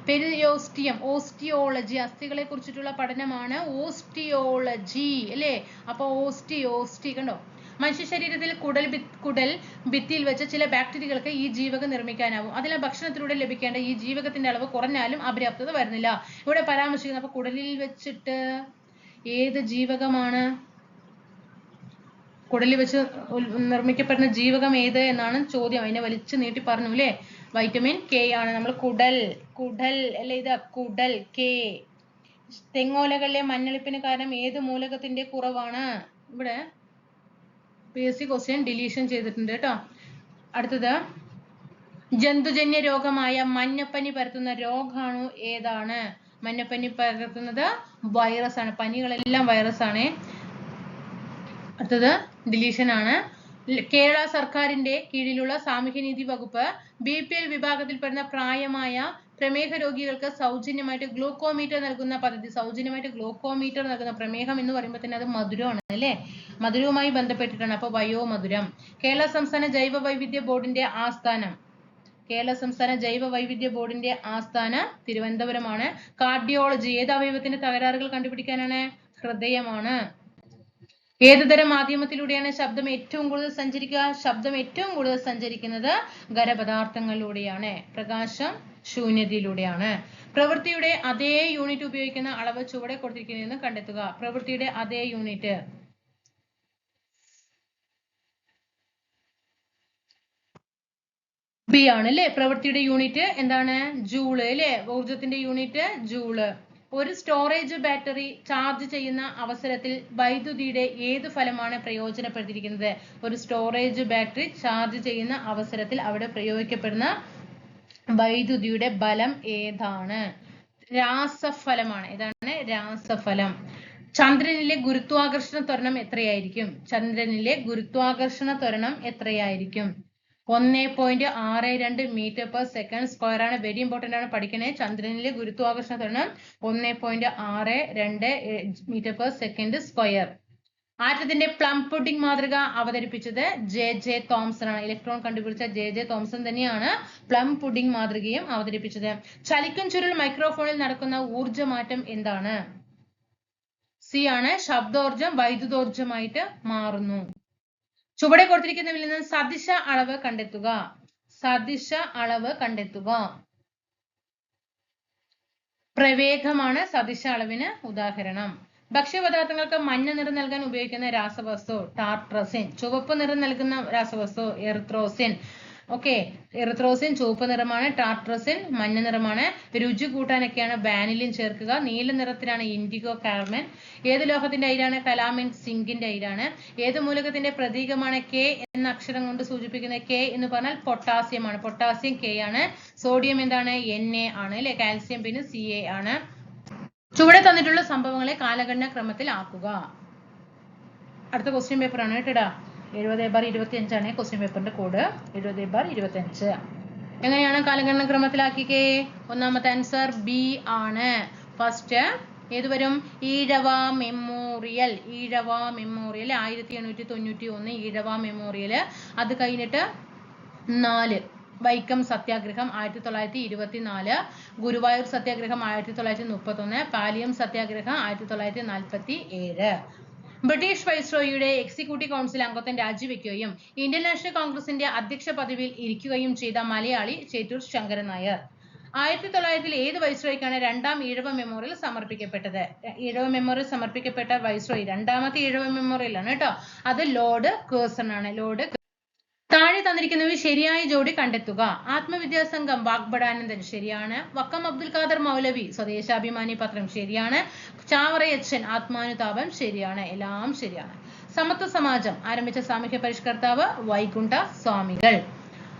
പെരിയോസ്റ്റിയം. ഓസ്റ്റിയോളജി, അസ്ഥികളെ കുറിച്ചിട്ടുള്ള പഠനമാണ് ഓസ്റ്റിയോളജി അല്ലെ? അപ്പൊ ഓസ്റ്റി കണ്ടോ? മനുഷ്യ ശരീരത്തിൽ കുടൽ ഭിത്തിയിൽ വെച്ച് ചില ബാക്ടീരിയകൾക്ക് ഈ ജീവകം നിർമ്മിക്കാനാവും. അതിലെ ഭക്ഷണത്തിലൂടെ ലഭിക്കേണ്ട ഈ ജീവകത്തിന്റെ അളവ് കുറഞ്ഞാലും അപര്യാപ്തത വരുന്നില്ല. ഇവിടെ പരാമർശിക്കുന്നത് അപ്പൊ കുടലിൽ വെച്ചിട്ട് ഏത് ജീവകമാണ്? കുടലിൽ വെച്ച് നിർമ്മിക്കപ്പെടുന്ന ജീവകം ഏത് എന്നാണ് ചോദ്യം. അതിനെ വലിച്ചു നീട്ടി പറഞ്ഞു അല്ലേ? വൈറ്റമിൻ കെ ആണ്. നമ്മൾ കുടൽ അല്ലെ? ഇത് കുടൽ കെ. തെങ്ങോലകളിലെ മഞ്ഞളിപ്പിന് കാരണം ഏത് മൂലകത്തിന്റെ കുറവാണ്? ഇവിടെ PSC ക്വസ്റ്റ്യൻ ഡിലീഷൻ ചെയ്തിട്ടുണ്ട് കേട്ടോ. അടുത്തത് ജന്തുജന്യ രോഗമായ മഞ്ഞപ്പനി പരത്തുന്ന രോഗാണു ഏതാണ്? മഞ്ഞപ്പനി പരത്തുന്നത് വൈറസ് ആണ്. പനികളെല്ലാം വൈറസ് ആണ്. അടുത്തത് ഡിലീഷൻ ആണ്. കേരള സർക്കാരിന്റെ കീഴിലുള്ള സാമൂഹ്യനീതി വകുപ്പ് BPL വിഭാഗത്തിൽപ്പെടുന്ന പ്രായമായ പ്രമേഹ രോഗികൾക്ക് സൗജന്യമായിട്ട് ഗ്ലൂക്കോമീറ്റർ നൽകുന്ന പദ്ധതി. സൗജന്യമായിട്ട് ഗ്ലൂക്കോമീറ്റർ നൽകുന്ന, പ്രമേഹം എന്ന് പറയുമ്പോൾ തന്നെ അത് മധുരമാണ് അല്ലെ? മധുരവുമായി ബന്ധപ്പെട്ടിട്ടാണ്. അപ്പൊ വയോമധുരം. കേരള സംസ്ഥാന ജൈവ വൈവിധ്യ ബോർഡിന്റെ ആസ്ഥാനം? കേരള സംസ്ഥാന ജൈവ വൈവിധ്യ ബോർഡിന്റെ ആസ്ഥാനം തിരുവനന്തപുരമാണ്. കാർഡിയോളജി ഏത് അവയവത്തിന്റെ തകരാറുകൾ കണ്ടുപിടിക്കാനാണ്? ഹൃദയമാണ്. ഏത് തരം മാധ്യമത്തിലൂടെയാണ് ശബ്ദം ഏറ്റവും കൂടുതൽ സഞ്ചരിക്കുക? ശബ്ദം ഏറ്റവും കൂടുതൽ സഞ്ചരിക്കുന്നത് ഖരപദാർത്ഥങ്ങളിലൂടെയാണ്. പ്രകാശം ശൂന്യതയിലൂടെയാണ്. പ്രവൃത്തിയുടെ അതേ യൂണിറ്റ് ഉപയോഗിക്കുന്ന അളവ് ചുവടെ കൊടുത്തിരിക്കുന്നതെന്ന് കണ്ടെത്തുക. പ്രവൃത്തിയുടെ അതേ യൂണിറ്റ് B ആണ് അല്ലെ? പ്രവൃത്തിയുടെ യൂണിറ്റ് എന്താണ്? ജൂള് അല്ലെ? ഊർജത്തിന്റെ യൂണിറ്റ് ജൂള്. ഒരു സ്റ്റോറേജ് ബാറ്ററി ചാർജ് ചെയ്യുന്ന അവസരത്തിൽ വൈദ്യുതിയുടെ ഏത് ഫലമാണ് പ്രയോജനപ്പെടുത്തിയിരിക്കുന്നത്? ഒരു സ്റ്റോറേജ് ബാറ്ററി ചാർജ് ചെയ്യുന്ന അവസരത്തിൽ അവിടെ പ്രയോഗിക്കപ്പെടുന്ന വൈദ്യുതിയുടെ ബലം ഏതാണ്? രാസഫലമാണ്. ഏതാണ്? രാസഫലം. ചന്ദ്രനിലെ ഗുരുത്വാകർഷണ ത്വരണം എത്രയായിരിക്കും? ചന്ദ്രനിലെ ഗുരുത്വാകർഷണ ത്വരണം എത്രയായിരിക്കും? 1.62 മീറ്റർ പെർ സെക്കൻഡ് സ്ക്വയർ ആണ്. വെരി ഇമ്പോർട്ടന്റ് ആണ്, പഠിക്കണേ. ചന്ദ്രനിലെ ഗുരുത്വാകർഷണ ത്വരണം 1.62 മീറ്റർ പെർ സെക്കൻഡ് സ്ക്വയർ. ആറ്റത്തിന്റെ പ്ലം പുഡിംഗ് മാതൃക അവതരിപ്പിച്ചത് JJ തോംസൺ ആണ്. ഇലക്ട്രോൺ കണ്ടുപിടിച്ച JJ തോംസൺ തന്നെയാണ് പ്ലം പുഡിംഗ് മാതൃകയും അവതരിപ്പിച്ചത്. ചലിക്കും ചുരുൾ മൈക്രോഫോണിൽ നടക്കുന്ന ഊർജ്ജമാറ്റം എന്താണ്? C ആണ്. ശബ്ദോർജ്ജം വൈദ്യുതോർജ്ജമായിട്ട് മാറുന്നു. ചുവടെ കൊടുത്തിരിക്കുന്നതിൽ നിന്ന് സദിശ അളവ് കണ്ടെത്തുക. സദിശ അളവ് കണ്ടെത്തുക. പ്രവേഗമാണ് സദിശ അളവിന് ഉദാഹരണം. ഭക്ഷ്യപദാർത്ഥങ്ങൾക്ക് മഞ്ഞ നിറം നൽകാൻ ഉപയോഗിക്കുന്ന രാസവസ്തു ടാർട്രസിൻ. ചുവപ്പ് നിറം നൽകുന്ന രാസവസ്തു എറിത്രോസിൻ. ഓക്കെ, എറിത്രോസിൻ ചുവപ്പ് നിറമാണ്, ടാർട്രസിൻ മഞ്ഞ നിറമാണ്. രുചി കൂട്ടാനൊക്കെയാണ് വാനിലിൻ ചേർക്കുക. നീല നിറത്തിലാണ് ഇൻഡിഗോ കാർമൻ. ഏത് ലോഹത്തിന്റെ അയിരാണ്? കലാമിൻ സിങ്കിന്റെ അയിരാണ്. ഏത് മൂലകത്തിന്റെ പ്രതീകമാണ് കെ എന്ന അക്ഷരം കൊണ്ട് സൂചിപ്പിക്കുന്നത്? കെ എന്ന് പറഞ്ഞാൽ പൊട്ടാസ്യം ആണ്. പൊട്ടാസ്യം കെ ആണ്. സോഡിയം എന്താണ്? Na ആണ് അല്ലെ. കാൽസ്യം പിന്നെ Ca ആണ്. ചുവടെ തന്നിട്ടുള്ള സംഭവങ്ങളെ കാലഗണന ക്രമത്തിൽ ആക്കുക. അടുത്ത ക്വസ്റ്റ്യൻ പേപ്പർ ആണ് കേട്ടോ. 70/25 ആണ് ക്വസ്റ്റ്യൻ പേപ്പറിന്റെ കോഡ്. 70/25. എങ്ങനെയാണ് കാലഗണന ക്രമത്തിലാക്കിക്കേ? ഒന്നാമത്തെ ആൻസർ ബി ആണ്. ഫസ്റ്റ് ഏത് വരും? Ezhava memorial. Ezhava memorial 1891 Ezhava memorial. അത് കഴിഞ്ഞിട്ട് 4 വൈക്കം സത്യാഗ്രഹം 1924, ഗുരുവായൂർ സത്യാഗ്രഹം 1931, പാലിയം സത്യാഗ്രഹം 1947. ബ്രിട്ടീഷ് വൈസ്രോയിയുടെ എക്സിക്യൂട്ടീവ് കൗൺസിൽ അംഗത്വം രാജിവെക്കുകയും ഇന്ത്യൻ നാഷണൽ കോൺഗ്രസിന്റെ അധ്യക്ഷ പദവിയിൽ ഇരിക്കുകയും ചെയ്ത മലയാളി ചേറ്റൂർ ശങ്കരൻ നായർ. 1900 ഏത് വൈസ്രോയിക്കാണ് രണ്ടാം ഈഴവ മെമ്മോറിയൽ സമർപ്പിക്കപ്പെട്ടത്? ഈഴവ മെമ്മോറിയൽ സമർപ്പിക്കപ്പെട്ട വൈസ്രോയി, രണ്ടാമത്തെ ഈഴവ മെമ്മോറിയൽ ആണ് കേട്ടോ. അത് ലോർഡ് കേഴ്സൺ ആണ്. ലോർഡ്. താഴെ തന്നിരിക്കുന്നവ ശരിയായ ജോഡി കണ്ടെത്തുക. ആത്മവിദ്യാസംഘം വാഗ്ബടാനന്ദൻ ശരിയാണ്. വക്കം അബ്ദുൽ ഖാദർ മൗലവി സ്വദേശാഭിമാനി പത്രം ശരിയാണ്. ചാവറയച്ചൻ ആത്മാനുതാപം ശരിയാണ്. എല്ലാം ശരിയാണ്. സമത്വ സമാജം ആരംഭിച്ച സാമൂഹ്യ പരിഷ്കർത്താവ് വൈകുണ്ഠ സ്വാമികൾ.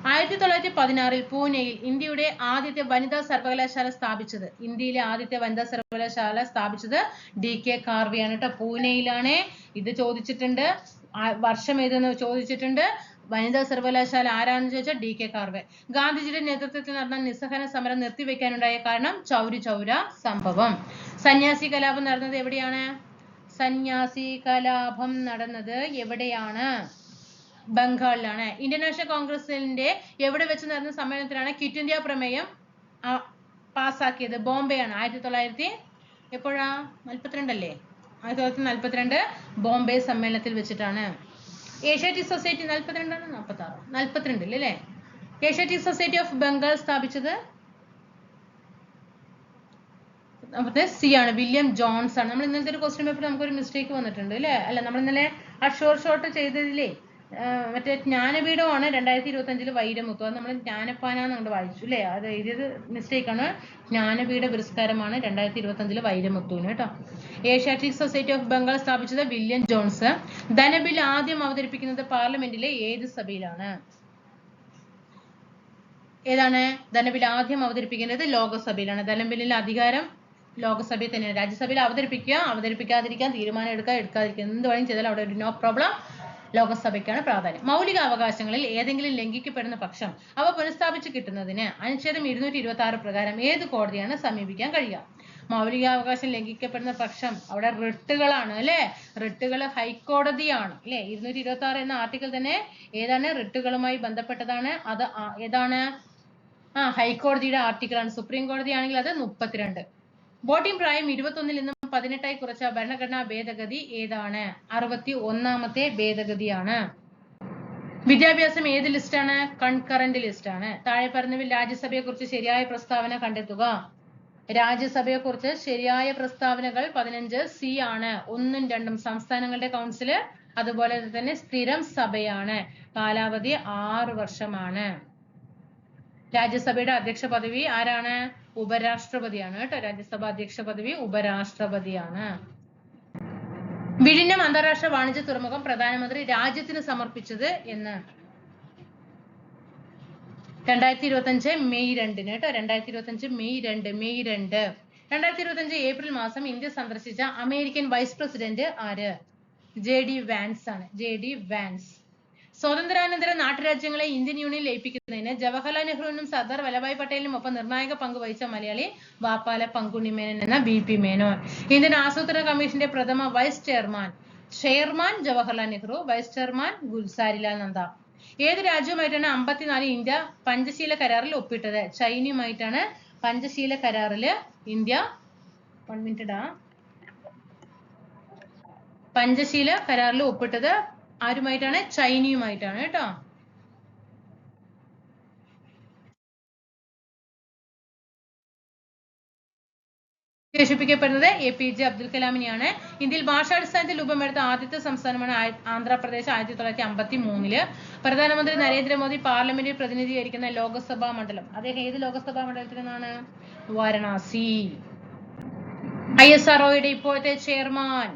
1916 പൂനെയിൽ ഇന്ത്യയുടെ ആദ്യത്തെ വനിതാ സർവകലാശാല സ്ഥാപിച്ചത്. ഇന്ത്യയിലെ ആദ്യത്തെ വനിതാ സർവകലാശാല സ്ഥാപിച്ചത് DK കാർവെയാണ് കേട്ടോ. പൂനെയിലാണ്. ഇത് ചോദിച്ചിട്ടുണ്ട്. വർഷം ഏതെന്ന് ചോദിച്ചിട്ടുണ്ട്. വനിതാ സർവകലാശാല ആരാണെന്ന് ചോദിച്ചാൽ DK കാർവെ. ഗാന്ധിജിയുടെ നേതൃത്വത്തിൽ നടന്ന നിസ്സഹന സമരം നിർത്തിവെക്കാനുണ്ടായ കാരണം ചൗരി ചൗര സംഭവം. സന്യാസി കലാപം നടന്നത് എവിടെയാണ്? സന്യാസി കലാപം നടന്നത് എവിടെയാണ്? ബംഗാളിലാണ്. ഇന്ത്യൻ നാഷണൽ കോൺഗ്രസിന്റെ എവിടെ വെച്ച് നടന്ന സമ്മേളനത്തിലാണ് ക്വിറ്റ് ഇന്ത്യ പ്രമേയം പാസ്സാക്കിയത്? ബോംബെ ആണ്. 1900 എപ്പോഴാ? 42 അല്ലേ? 1942 ബോംബെ സമ്മേളനത്തിൽ വെച്ചിട്ടാണ്. ഏഷ്യാറ്റിക് സൊസൈറ്റി 42 ആണ് 46? 42 അല്ലേ? ഏഷ്യാറ്റിക് സൊസൈറ്റി ഓഫ് ബംഗാൾ സ്ഥാപിച്ചത് സി ആണ്. വില്യം ജോൺസ് ആണ്. നമ്മൾ ഇന്നത്തെ ഒരു ക്വസ്റ്റ്യൻ പേപ്പർ നമുക്കൊരു മിസ്റ്റേക്ക് വന്നിട്ടുണ്ട് അല്ലേ? അല്ല, നമ്മൾ ഇന്നലെ ഷോർട്ട് ചെയ്തതില്ലേ മറ്റേ ജ്ഞാനപീഠമാണ് 2025 വൈരമുത്തു. അത് നമ്മൾ ജ്ഞാനപ്പാനാന്ന് കൊണ്ട് വായിച്ചു അല്ലേ? അത് എഴുതിയത് മിസ്റ്റേക്ക് ആണ്. ജ്ഞാനപീഠ പുരസ്കാരമാണ് 2025 വൈരമുത്തുവിന് കേട്ടോ. ഏഷ്യാറ്റിക് സൊസൈറ്റി ഓഫ് ബംഗാൾ സ്ഥാപിച്ചത് വില്യം ജോൺസ്. ധനബിൽ ആദ്യം അവതരിപ്പിക്കുന്നത് പാർലമെന്റിലെ ഏത് സഭയിലാണ്? ഏതാണ്? ധനബിൽ ആദ്യം അവതരിപ്പിക്കുന്നത് ലോകസഭയിലാണ്. ധനബില്ലിന്റെ അധികാരം ലോകസഭയിൽ തന്നെയാണ്. രാജ്യസഭയിൽ അവതരിപ്പിക്കാതിരിക്കാൻ, തീരുമാനം എടുക്കാതിരിക്കുക, എന്ത് വേണമെങ്കിലും ചെയ്താൽ അവിടെ ഒരു നോ പ്രോബ്ലം. ലോകസഭയ്ക്കാണ് പ്രാധാന്യം. മൗലിക അവകാശങ്ങളിൽ ഏതെങ്കിലും ലംഘിക്കപ്പെടുന്ന പക്ഷം അവ പുനഃസ്ഥാപിച്ച് കിട്ടുന്നതിന് അനുച്ഛേദം 226 പ്രകാരം ഏത് കോടതിയാണ് സമീപിക്കാൻ കഴിയുക? മൗലികാവകാശം ലംഘിക്കപ്പെടുന്ന പക്ഷം അവിടെ റിട്ടുകളാണ് അല്ലെ? റിട്ടുകൾ ഹൈക്കോടതിയാണ് അല്ലെ? 226 എന്ന ആർട്ടിക്കിൾ തന്നെ ഏതാണ്? റിട്ടുകളുമായി ബന്ധപ്പെട്ടതാണ്. അത് ഏതാണ്? ഹൈക്കോടതിയുടെ ആർട്ടിക്കിൾ ആണ്. സുപ്രീം കോടതി ആണെങ്കിൽ അത് 32. വോട്ടിംഗ് പ്രായം 21 നിന്നും 18 കുറച്ച ഭരണഘടനാ ഭേദഗതി ഏതാണ്? 61ാമത്തെ ഭേദഗതിയാണ്. വിദ്യാഭ്യാസം ഏത് ലിസ്റ്റാണ്? കൺകറന്റ് ലിസ്റ്റ് ആണ്. താഴെ പറഞ്ഞവയിൽ രാജ്യസഭയെ കുറിച്ച് ശരിയായ പ്രസ്താവന കണ്ടെത്തുക. രാജ്യസഭയെ കുറിച്ച് ശരിയായ പ്രസ്താവനകൾ 15 സി ആണ്. 1ഉം 2ഉം സംസ്ഥാനങ്ങളുടെ കൗൺസില്, അതുപോലെ തന്നെ സ്ഥിരം സഭയാണ്. കാലാവധി 6 വർഷമാണ്. രാജ്യസഭയുടെ അധ്യക്ഷ പദവി ആരാണ്? ഉപരാഷ്ട്രപതിയാണ് കേട്ടോ. രാജ്യസഭ അധ്യക്ഷ പദവി ഉപരാഷ്ട്രപതിയാണ്. വിഴിഞ്ഞം അന്താരാഷ്ട്ര വാണിജ്യ തുറമുഖം പ്രധാനമന്ത്രി രാജ്യത്തിന് സമർപ്പിച്ചത് എന്ന്? 2025 മെയ് 2 കേട്ടോ. 2025 മെയ് 2. 2025 ഏപ്രിൽ മാസം ഇന്ത്യ സന്ദർശിച്ച അമേരിക്കൻ വൈസ് പ്രസിഡന്റ് ആര്? JD വാൻസ് ആണ്. JD Vance. സ്വാതന്ത്ര്യാനന്തര നാട്ടുരാജ്യങ്ങളെ ഇന്ത്യൻ യൂണിയൻ ലയിപ്പിക്കുന്നതിന് ജവഹർലാൽ നെഹ്റുവിനും സർദാർ വല്ലഭായ് പട്ടേലിനും ഒപ്പം നിർണായക പങ്ക് വഹിച്ച മലയാളി വാപ്പാല പങ്കുണ്ണി മേനോൻ എന്ന BP മേനോൻ. ഇന്ത്യൻ ആസൂത്രണ കമ്മീഷന്റെ പ്രഥമ vice chairman Jawaharlal Nehru, vice chairman Gulzarilal Nanda. ഏത് രാജ്യവുമായിട്ടാണ് 54 ഇന്ത്യ പഞ്ചശീല കരാറിൽ ഒപ്പിട്ടത്? ചൈനയുമായിട്ടാണ് പഞ്ചശീല കരാറിൽ ഇന്ത്യ പഞ്ചശീല കരാറിൽ ഒപ്പിട്ടത്. ആരുമായിട്ടാണ്? ചൈനയുമായിട്ടാണ് കേട്ടോ. വിശേഷിപ്പിക്കപ്പെടുന്നത് APJ അബ്ദുൽ കലാമിനെയാണ്. ഇന്ത്യയിൽ ഭാഷാടിസ്ഥാനത്തിൽ രൂപമെടുത്ത ആദ്യത്തെ സംസ്ഥാനമാണ് ആന്ധ്രാപ്രദേശ് 1953. പ്രധാനമന്ത്രി നരേന്ദ്രമോദി പാർലമെന്റിൽ പ്രതിനിധീകരിക്കുന്ന ലോകസഭാ മണ്ഡലം, അദ്ദേഹം ഏത് ലോകസഭാ മണ്ഡലത്തിൽ നിന്നാണ്? വാരണാസി. ISROയുടെ ഇപ്പോഴത്തെ ചെയർമാൻ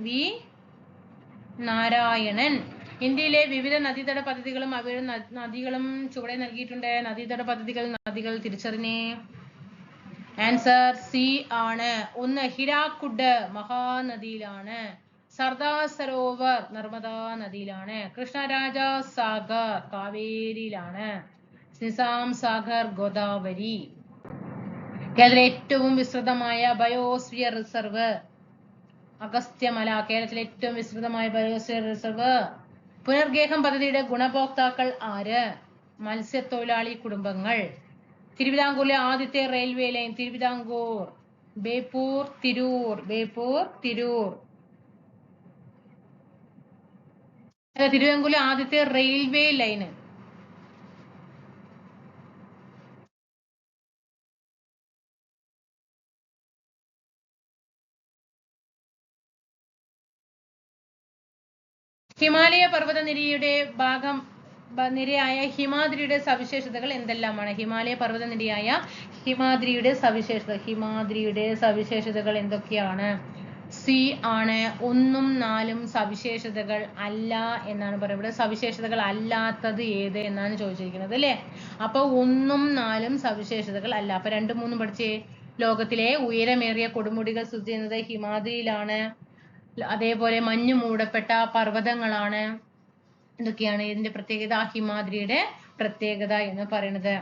വി നാരായണൻ. ഇന്ത്യയിലെ വിവിധ നദീതട പദ്ധതികളും അവയുടെ നദികളും ചുവടെ നൽകിയിട്ടുണ്ട്. നദീതട പദ്ധതികൾ, നദികൾ തിരിച്ചറിഞ്ഞേ. ആൻസർ സി ആണ്. ഒന്ന് ഹിരാക്കുഡ് മഹാനദിയിലാണ്. സർദാർ സരോവർ നർമ്മദാ നദിയിലാണ്. കൃഷ്ണരാജ സാഗർ കാവേരിയിലാണ്. നിസാം സാഗർ ഗോദാവരി. കേരളത്തിലെ ഏറ്റവും വിസ്തൃതമായ ബയോസ്ഫിയർ റിസർവ് അഗസ്ത്യമല. കേരളത്തിലെ ഏറ്റവും വിസ്തൃതമായ ബയോസ്ഫിയർ റിസർവ്. പുനർഗേഹം പദ്ധതിയുടെ ഗുണഭോക്താക്കൾ ആര്? മത്സ്യത്തൊഴിലാളി കുടുംബങ്ങൾ. തിരുവിതാംകൂറിലെ ആദ്യത്തെ റെയിൽവേ ലൈൻ തിരുവിതാംകൂർ ബേപ്പൂർ തിരൂർ. തിരുവിതാംകൂറിലെ ആദ്യത്തെ റെയിൽവേ ലൈന് ഹിമാലയ പർവ്വതനിരയുടെ നിരയായ ഹിമാദ്രിയുടെ സവിശേഷതകൾ എന്തെല്ലാമാണ്? ഹിമാലയ പർവ്വതനിരയായ ഹിമാദ്രിയുടെ സവിശേഷതകൾ എന്തൊക്കെയാണ്? സി ആണ്. 1ഉം 4ഉം സവിശേഷതകൾ അല്ല എന്നാണ് പറയുന്നത്. സവിശേഷതകൾ അല്ലാത്തത് ഏത് എന്നാണ് ചോദിച്ചിരിക്കുന്നത് അല്ലേ? അപ്പൊ 1ഉം 4ഉം സവിശേഷതകൾ അല്ല. അപ്പൊ 2ഉം 3ഉം പഠിച്ചേ. ലോകത്തിലെ ഉയരമേറിയ കൊടുമുടികൾ സ്ഥിതി ചെയ്യുന്നത് ഹിമാദ്രിയിലാണ്. അതേപോലെ മഞ്ഞു മൂടപ്പെട്ട പർവ്വതങ്ങളാണ്. ഇതൊക്കെയാണ് ഇതിന്റെ പ്രത്യേകത, ഹിമാദ്രിയുടെ പ്രത്യേകത എന്ന് പറയുന്നത്.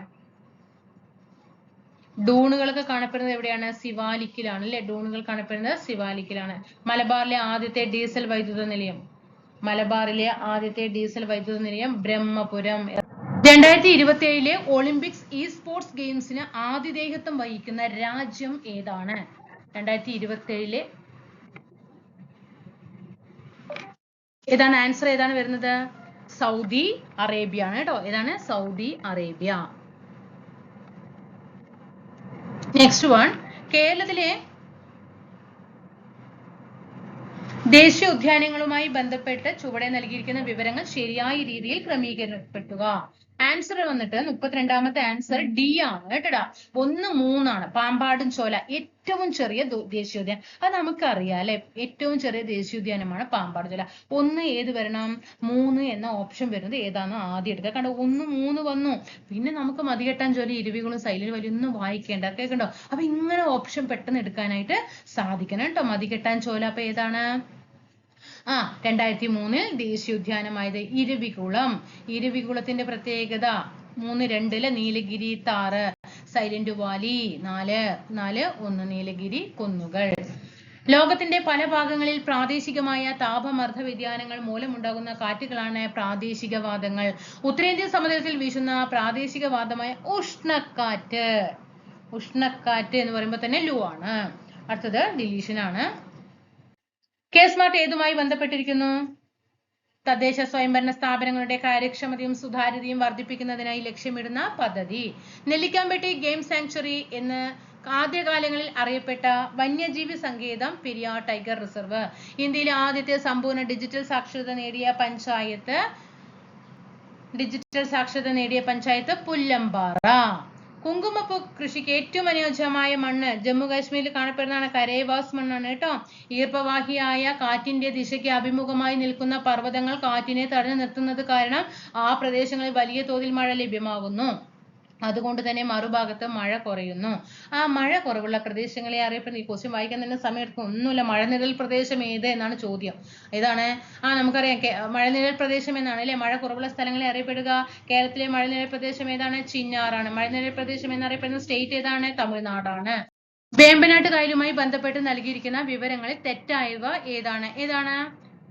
ഡൂണുകളൊക്കെ കാണപ്പെടുന്നത് എവിടെയാണ്? സിവാലിക്കിലാണ് അല്ലെ? ഡൂണുകൾ കാണപ്പെടുന്നത് സിവാലിക്കിലാണ്. മലബാറിലെ ആദ്യത്തെ ഡീസൽ വൈദ്യുത നിലയം ബ്രഹ്മപുരം. 2027 ഒളിമ്പിക്സ് ഇ സ്പോർട്സ് ഗെയിംസിന് ആതിഥേയത്വം വഹിക്കുന്ന രാജ്യം ഏതാണ്? 2027 ഏതാണ് ആൻസർ? ഏതാണ് വരുന്നത്? സൗദി അറേബ്യ ആണ് കേട്ടോ. ഏതാണ്? Saudi Arabia. നെക്സ്റ്റ് വൺ, കേരളത്തിലെ ദേശീയ ഉദ്യാനങ്ങളുമായി ബന്ധപ്പെട്ട് ചുവടെ നൽകിയിരിക്കുന്ന വിവരങ്ങൾ ശരിയായ രീതിയിൽ ക്രമീകരിക്കപ്പെടുക. ആൻസർ വന്നിട്ട് 32ാമത്തെ ആൻസർ ഡി ആണ് കേട്ടടാ. 1, 3 ആണ്. പാമ്പാടും ചോല ഏറ്റവും ചെറിയ ദേശീയോദ്യാനം. അത് നമുക്കറിയാം അല്ലെ? ഏറ്റവും ചെറിയ ദേശീയോദ്യാനമാണ് പാമ്പാടും ചോല. 1 ഏത് വരണം? 3 എന്ന ഓപ്ഷൻ വരുന്നത് ഏതാന്ന് ആദ്യം എടുക്കുക. കണ്ടോ 1, 3 വന്നു. പിന്നെ നമുക്ക് മതികെട്ടാൻ ജോലി ഇരുവികളും സൈലിൽ വലിയൊന്നും വായിക്കേണ്ട. കേൾക്കണ്ടോ? അപ്പൊ ഇങ്ങനെ ഓപ്ഷൻ പെട്ടെന്ന് എടുക്കാനായിട്ട് സാധിക്കണം കേട്ടോ. മതികെട്ടാൻ ചോല അപ്പൊ ഏതാണ്? 2003 ദേശീയോദ്യാനമായത് ഇരവികുളം. ഇരവികുളത്തിന്റെ പ്രത്യേകത 3-2 നീലഗിരി താറ്, സൈലന്റ് വാലി. 4-1 നീലഗിരി കുന്നുകൾ. ലോകത്തിന്റെ പല ഭാഗങ്ങളിൽ പ്രാദേശികമായ താപമർദ്ദ വ്യതിയാനങ്ങൾ മൂലമുണ്ടാകുന്ന കാറ്റുകളാണ് പ്രാദേശികവാദങ്ങൾ. ഉത്തരേന്ത്യൻ സമതലത്തിൽ വീശുന്ന പ്രാദേശികവാദമായ ഉഷ്ണക്കാറ്റ് എന്ന് പറയുമ്പോൾ തന്നെ ലു ആണ്. അടുത്തത് ഡിലീഷൻ ആണ്. കെ-സ്മാർട്ട് ഏതുമായി ബന്ധപ്പെട്ടിരിക്കുന്നു? തദ്ദേശ സ്വയംഭരണ സ്ഥാപനങ്ങളുടെ കാര്യക്ഷമതയും സുതാര്യതയും വർദ്ധിപ്പിക്കുന്നതിനായി ലക്ഷ്യമിടുന്ന പദ്ധതി. നെല്ലിക്കാമ്പട്ടി ഗെയിം സാങ്ച്വറി എന്ന് ആദ്യകാലങ്ങളിൽ അറിയപ്പെട്ട വന്യജീവി സങ്കേതം പെരിയാർ ടൈഗർ റിസർവ്. ഇന്ത്യയിലെ ആദ്യത്തെ സമ്പൂർണ്ണ ഡിജിറ്റൽ സാക്ഷരത നേടിയ പഞ്ചായത്ത് പുല്ലമ്പാറ. കുങ്കുമപ്പൂ കൃഷിക്ക് ഏറ്റവും അനുയോജ്യമായ മണ്ണ് ജമ്മു കാശ്മീരിൽ കാണപ്പെടുന്നതാണ് കരേവാസ് മണ്ണാണ് കേട്ടോ. ഈർപ്പവാഹിയായ കാറ്റിന്റെ ദിശയ്ക്ക് അഭിമുഖമായി നിൽക്കുന്ന പർവ്വതങ്ങൾ കാറ്റിനെ തടഞ്ഞു നിർത്തുന്നത് കാരണം ആ പ്രദേശങ്ങളിൽ വലിയ തോതിൽ മഴ ലഭ്യമാകുന്നു. അതുകൊണ്ട് തന്നെ മറുഭാഗത്ത് മഴ കുറയുന്നു. ആ മഴ കുറവുള്ള പ്രദേശങ്ങളെ അറിയപ്പെടുന്ന, ഈ ക്വസ്റ്റ്യൻ വായിക്കാൻ തന്നെ സമയം എടുക്കും. ഒന്നുമില്ല, മഴനിഴൽ പ്രദേശം ഏത് എന്നാണ് ചോദ്യം. ഏതാണ്? നമുക്കറിയാം മഴനിഴൽ പ്രദേശം എന്നാണ് അല്ലെ? മഴ കുറവുള്ള സ്ഥലങ്ങളെ അറിയപ്പെടുക. കേരളത്തിലെ മഴനിഴൽ പ്രദേശം ഏതാണ്? ചിന്നാറാണ്. മഴനിഴൽ പ്രദേശം എന്നറിയപ്പെടുന്ന സ്റ്റേറ്റ് ഏതാണ്? തമിഴ്നാടാണ്. വേമ്പനാട്ട് കായലുമായി ബന്ധപ്പെട്ട് നൽകിയിരിക്കുന്ന വിവരങ്ങളിൽ തെറ്റായവ ഏതാണ്?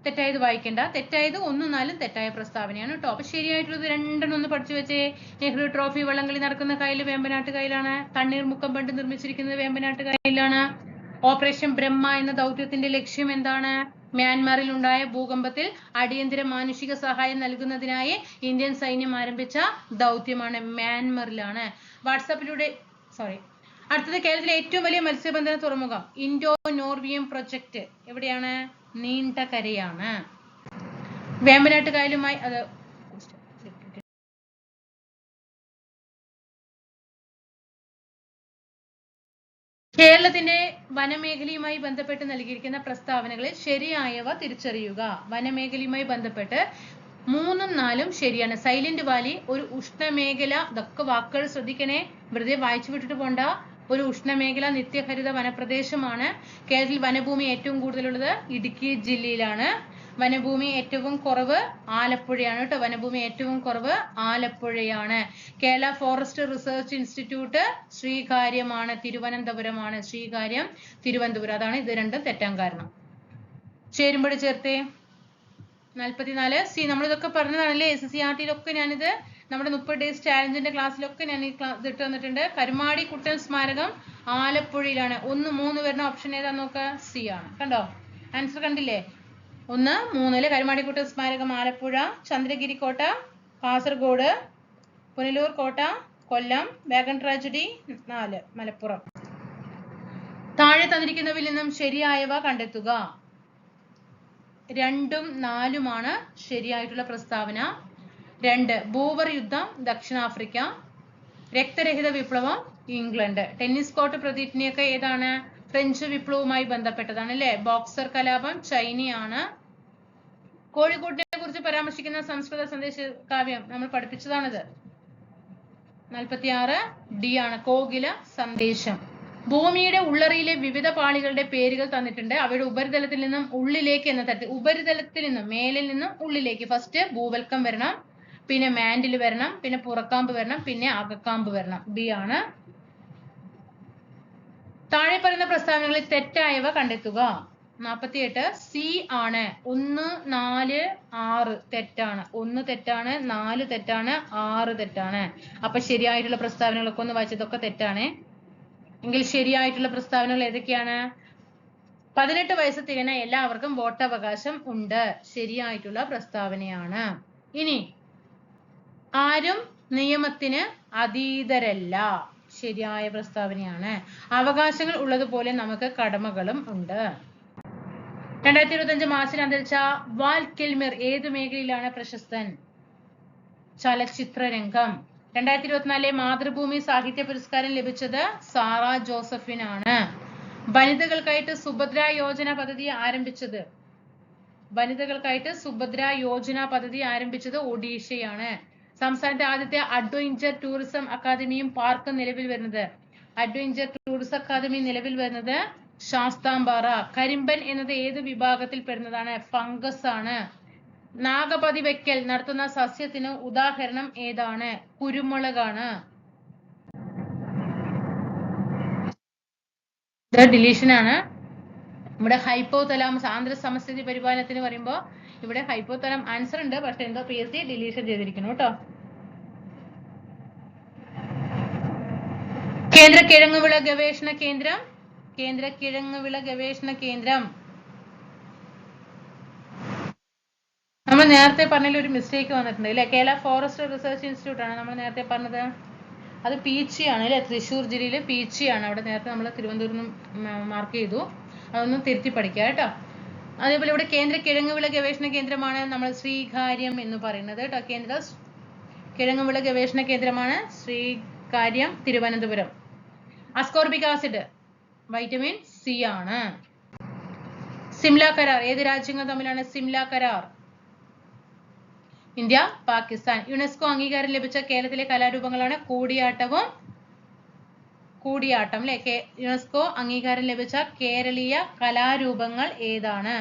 തെറ്റായത് വായിക്കേണ്ട. തെറ്റായത് 1ഉം 4ഉം തെറ്റായ പ്രസ്താവനയാണ് കേട്ടോ. അപ്പൊ ശരിയായിട്ടുള്ളത് 2 ഒന്ന് പഠിച്ചു വെച്ചേ. നെഹ്റു ട്രോഫി വള്ളംകളി നടക്കുന്ന കായൽ വേമ്പനാട്ട് കായലാണ്. തണ്ണീർമുക്കം ബണ്ട് നിർമ്മിച്ചിരിക്കുന്നത് വേമ്പനാട്ട് കായലിലാണ്. ഓപ്പറേഷൻ ബ്രഹ്മ എന്ന ദൗത്യത്തിന്റെ ലക്ഷ്യം എന്താണ്? മ്യാൻമാറിൽ ഉണ്ടായ ഭൂകമ്പത്തിൽ അടിയന്തര മാനുഷിക സഹായം നൽകുന്നതിനായി ഇന്ത്യൻ സൈന്യം ആരംഭിച്ച ദൗത്യമാണ്. മ്യാൻമറിലാണ്. അടുത്തത് കേരളത്തിലെ ഏറ്റവും വലിയ മത്സ്യബന്ധന തുറമുഖം ഇൻഡോ നോർവിയൻ പ്രൊജക്ട് എവിടെയാണ്? നീണ്ടകരയാണ്. വേമ്പനാട്ട് കായലുമായി അത് കേരളത്തിന്റെ വനമേഖലയുമായി ബന്ധപ്പെട്ട് നൽകിയിരിക്കുന്ന പ്രസ്താവനകളിൽ ശരിയായവ തിരിച്ചറിയുക. വനമേഖലയുമായി ബന്ധപ്പെട്ട് 3ഉം 4ഉം ശരിയാണ്. സൈലന്റ് വാലി ഒരു ഉഷ്ണമേഖല, ഇതൊക്കെ വാക്കുകൾ ശ്രദ്ധിക്കണേ, വെറുതെ വായിച്ചു വിട്ടിട്ട് പോണ്ട. ഒരു ഉഷ്ണമേഖല നിത്യഹരിത വനപ്രദേശമാണ്. കേരളത്തിൽ വനഭൂമി ഏറ്റവും കൂടുതലുള്ളത് ഇടുക്കി ജില്ലയിലാണ്. വനഭൂമി ഏറ്റവും കുറവ് ആലപ്പുഴയാണ് കേട്ടോ. വനഭൂമി ഏറ്റവും കുറവ് ആലപ്പുഴയാണ്. കേരള ഫോറസ്റ്റ് റിസർച്ച് ഇൻസ്റ്റിറ്റ്യൂട്ട് ശ്രീകാര്യമാണ്, തിരുവനന്തപുരമാണ്. ശ്രീകാര്യം തിരുവനന്തപുരം. അതാണ് ഇത് രണ്ടും തെറ്റാൻ കാരണം. ചേരുമ്പോൾ ചേർത്തേ 44 സി. നമ്മളിതൊക്കെ പറഞ്ഞതാണല്ലേ SCRT-യിലൊക്കെ ഞാനിത് നമ്മുടെ 30 ഡേയ്സ് ചാലഞ്ചിന്റെ ക്ലാസ്സിലൊക്കെ ഞാൻ ഈ ഇട്ട് തന്നിട്ടുണ്ട്. കരുമാടി കുട്ടൻ സ്മാരകം ആലപ്പുഴയിലാണ്. 1, 3 വരുന്ന ഓപ്ഷൻ ഏതാ നോക്ക? സി ആണ്. കണ്ടോ? ആൻസർ കണ്ടില്ലേ? 1, 3 കരുമാടി കുട്ടൻ സ്മാരകം ആലപ്പുഴ, ചന്ദ്രഗിരി കോട്ട കാസർഗോഡ്, പുനലൂർ കോട്ട കൊല്ലം, വാഗൺ ട്രാജഡി 4 മലപ്പുറം. താഴെ തന്നിരിക്കുന്നവയിൽ നിന്നും ശരിയായവ കണ്ടെത്തുക. 2ഉം 4ഉമാണ് ശരിയായിട്ടുള്ള പ്രസ്താവന. 2 ബൂവർ യുദ്ധം ദക്ഷിണാഫ്രിക്ക, രക്തരഹിത വിപ്ലവം ഇംഗ്ലണ്ട്. ടെന്നീസ് കോർട്ട് പ്രതിജ്ഞയൊക്കെ ഏതാണ്? ഫ്രഞ്ച് വിപ്ലവവുമായി ബന്ധപ്പെട്ടതാണ് അല്ലെ. ബോക്സർ കലാപം ചൈനയാണ്. കോഴിക്കോട്ടിനെ കുറിച്ച് പരാമർശിക്കുന്ന സംസ്കൃത സന്ദേശ കാവ്യം നമ്മൾ പഠിപ്പിച്ചതാണിത്. 46 ഡി ആണ്. കോകില സന്ദേശം. ഭൂമിയുടെ ഉള്ളറയിലെ വിവിധ പാളികളുടെ പേരുകൾ തന്നിട്ടുണ്ട്. അവയുടെ ഉപരിതലത്തിൽ നിന്നും ഉള്ളിലേക്ക് എന്ന തരത്തിൽ, ഉപരിതലത്തിൽ നിന്നും മേലിൽ നിന്നും ഉള്ളിലേക്ക്. ഫസ്റ്റ് ഭൂവൽക്കം വരണം, പിന്നെ മാൻഡിൽ വരണം, പിന്നെ പുറക്കാമ്പ് വരണം, പിന്നെ അകക്കാമ്പ് വരണം. ബി ആണ്. താഴെ പറയുന്ന പ്രസ്താവനകളിൽ തെറ്റായവ കണ്ടെത്തുക. 48 സി ആണ്. 1, 4, 6 തെറ്റാണ്. 1 തെറ്റാണ്, 4 തെറ്റാണ്, 6 തെറ്റാണ്. അപ്പൊ ശരിയായിട്ടുള്ള പ്രസ്താവനകളൊക്കെ ഒന്ന് വായിച്ചതൊക്കെ തെറ്റാണ്. എങ്കിൽ ശരിയായിട്ടുള്ള പ്രസ്താവനകൾ ഏതൊക്കെയാണ്? 18 വയസ്സ് തികഞ്ഞ എല്ലാവർക്കും വോട്ടവകാശം ഉണ്ട്. ശരിയായിട്ടുള്ള പ്രസ്താവനയാണ്. ഇനി ആരും നിയമത്തിന് അതീതരല്ല. ശരിയായ പ്രസ്താവനയാണ്. അവകാശങ്ങൾ ഉള്ളതുപോലെ നമുക്ക് കടമകളും ഉണ്ട്. 2025 മാർച്ചിൽ അന്തരിച്ച വാൽ കിൽമർ ഏതു മേഖലയിലാണ് പ്രശസ്തൻ? ചലച്ചിത്ര രംഗം. 2024 മാതൃഭൂമി സാഹിത്യ പുരസ്കാരം ലഭിച്ചത് സാറ ജോസഫിനാണ്. വനിതകൾക്കായിട്ട് സുഭദ്ര യോജന പദ്ധതി ആരംഭിച്ചത് ഒഡീഷയാണ്. സംസ്ഥാനത്തെ ആദ്യത്തെ അഡ്വഞ്ചർ ടൂറിസം അക്കാദമിയും പാർക്കും നിലവിൽ വരുന്നത് ശാസ്താംപാറ. കരിമ്പൻ എന്നത് ഏത് വിഭാഗത്തിൽ പെടുന്നതാണ്? ഫംഗസ് ആണ്. നാഗപതി വെക്കൽ നടത്തുന്ന സസ്യത്തിന് ഉദാഹരണം ഏതാണ്? കുരുമുളകാണ്. ഇത് ഡിലീഷൻ ആണ്. ഇവിടെ ഹൈപ്പോതലാമസ് ആന്തര സമസ്ഥിതി പരിപാലനത്തിന് പറയുമ്പോൾ ഇവിടെ ഹൈപ്പോതലാം ആൻസർ ഉണ്ട്, പക്ഷെ എന്തോ PSC ഡിലീഷൻ ചെയ്തിരിക്കുന്നു കേട്ടോ. കേന്ദ്ര കിഴങ്ങുവിള ഗവേഷണ കേന്ദ്രം. നമ്മൾ നേരത്തെ പറഞ്ഞതിൽ ഒരു മിസ്റ്റേക്ക് വന്നിട്ടുണ്ട് അല്ലെ. കേരള ഫോറസ്റ്റ് റിസർച്ച് ഇൻസ്റ്റിറ്റ്യൂട്ട് ആണ് നമ്മൾ നേരത്തെ പറഞ്ഞത്. അത് പീച്ചിയാണ് അല്ലെ. തൃശ്ശൂർ ജില്ലയിൽ പീച്ചിയാണ്. അവിടെ നേരത്തെ നമ്മൾ തിരുവനന്തപുരം മാർക്ക് ചെയ്തു. അതൊന്നും തിരുത്തി പഠിക്കുക കേട്ടോ. അതേപോലെ ഇവിടെ കേന്ദ്ര കിഴങ്ങുവിള ഗവേഷണ കേന്ദ്രമാണ് നമ്മൾ ശ്രീകാര്യം എന്ന് പറയുന്നത് കേട്ടോ. കേന്ദ്ര കിഴങ്ങുവിള ഗവേഷണ കേന്ദ്രമാണ് Sreekaryam, Thiruvananthapuram. Ascorbic acid vitamin C ആണ്. സിംല കരാർ ഏത് രാജ്യങ്ങൾ തമ്മിലാണ്? സിംല കരാർ ഇന്ത്യ പാകിസ്ഥാൻ. യുനെസ്കോ അംഗീകാരം ലഭിച്ച കേരളത്തിലെ കലാരൂപങ്ങളാണ് കൂടിയാട്ടം അല്ലെ. യുനെസ്കോ അംഗീകാരം ലഭിച്ച കേരളീയ കലാരൂപങ്ങൾ ഏതാണ്?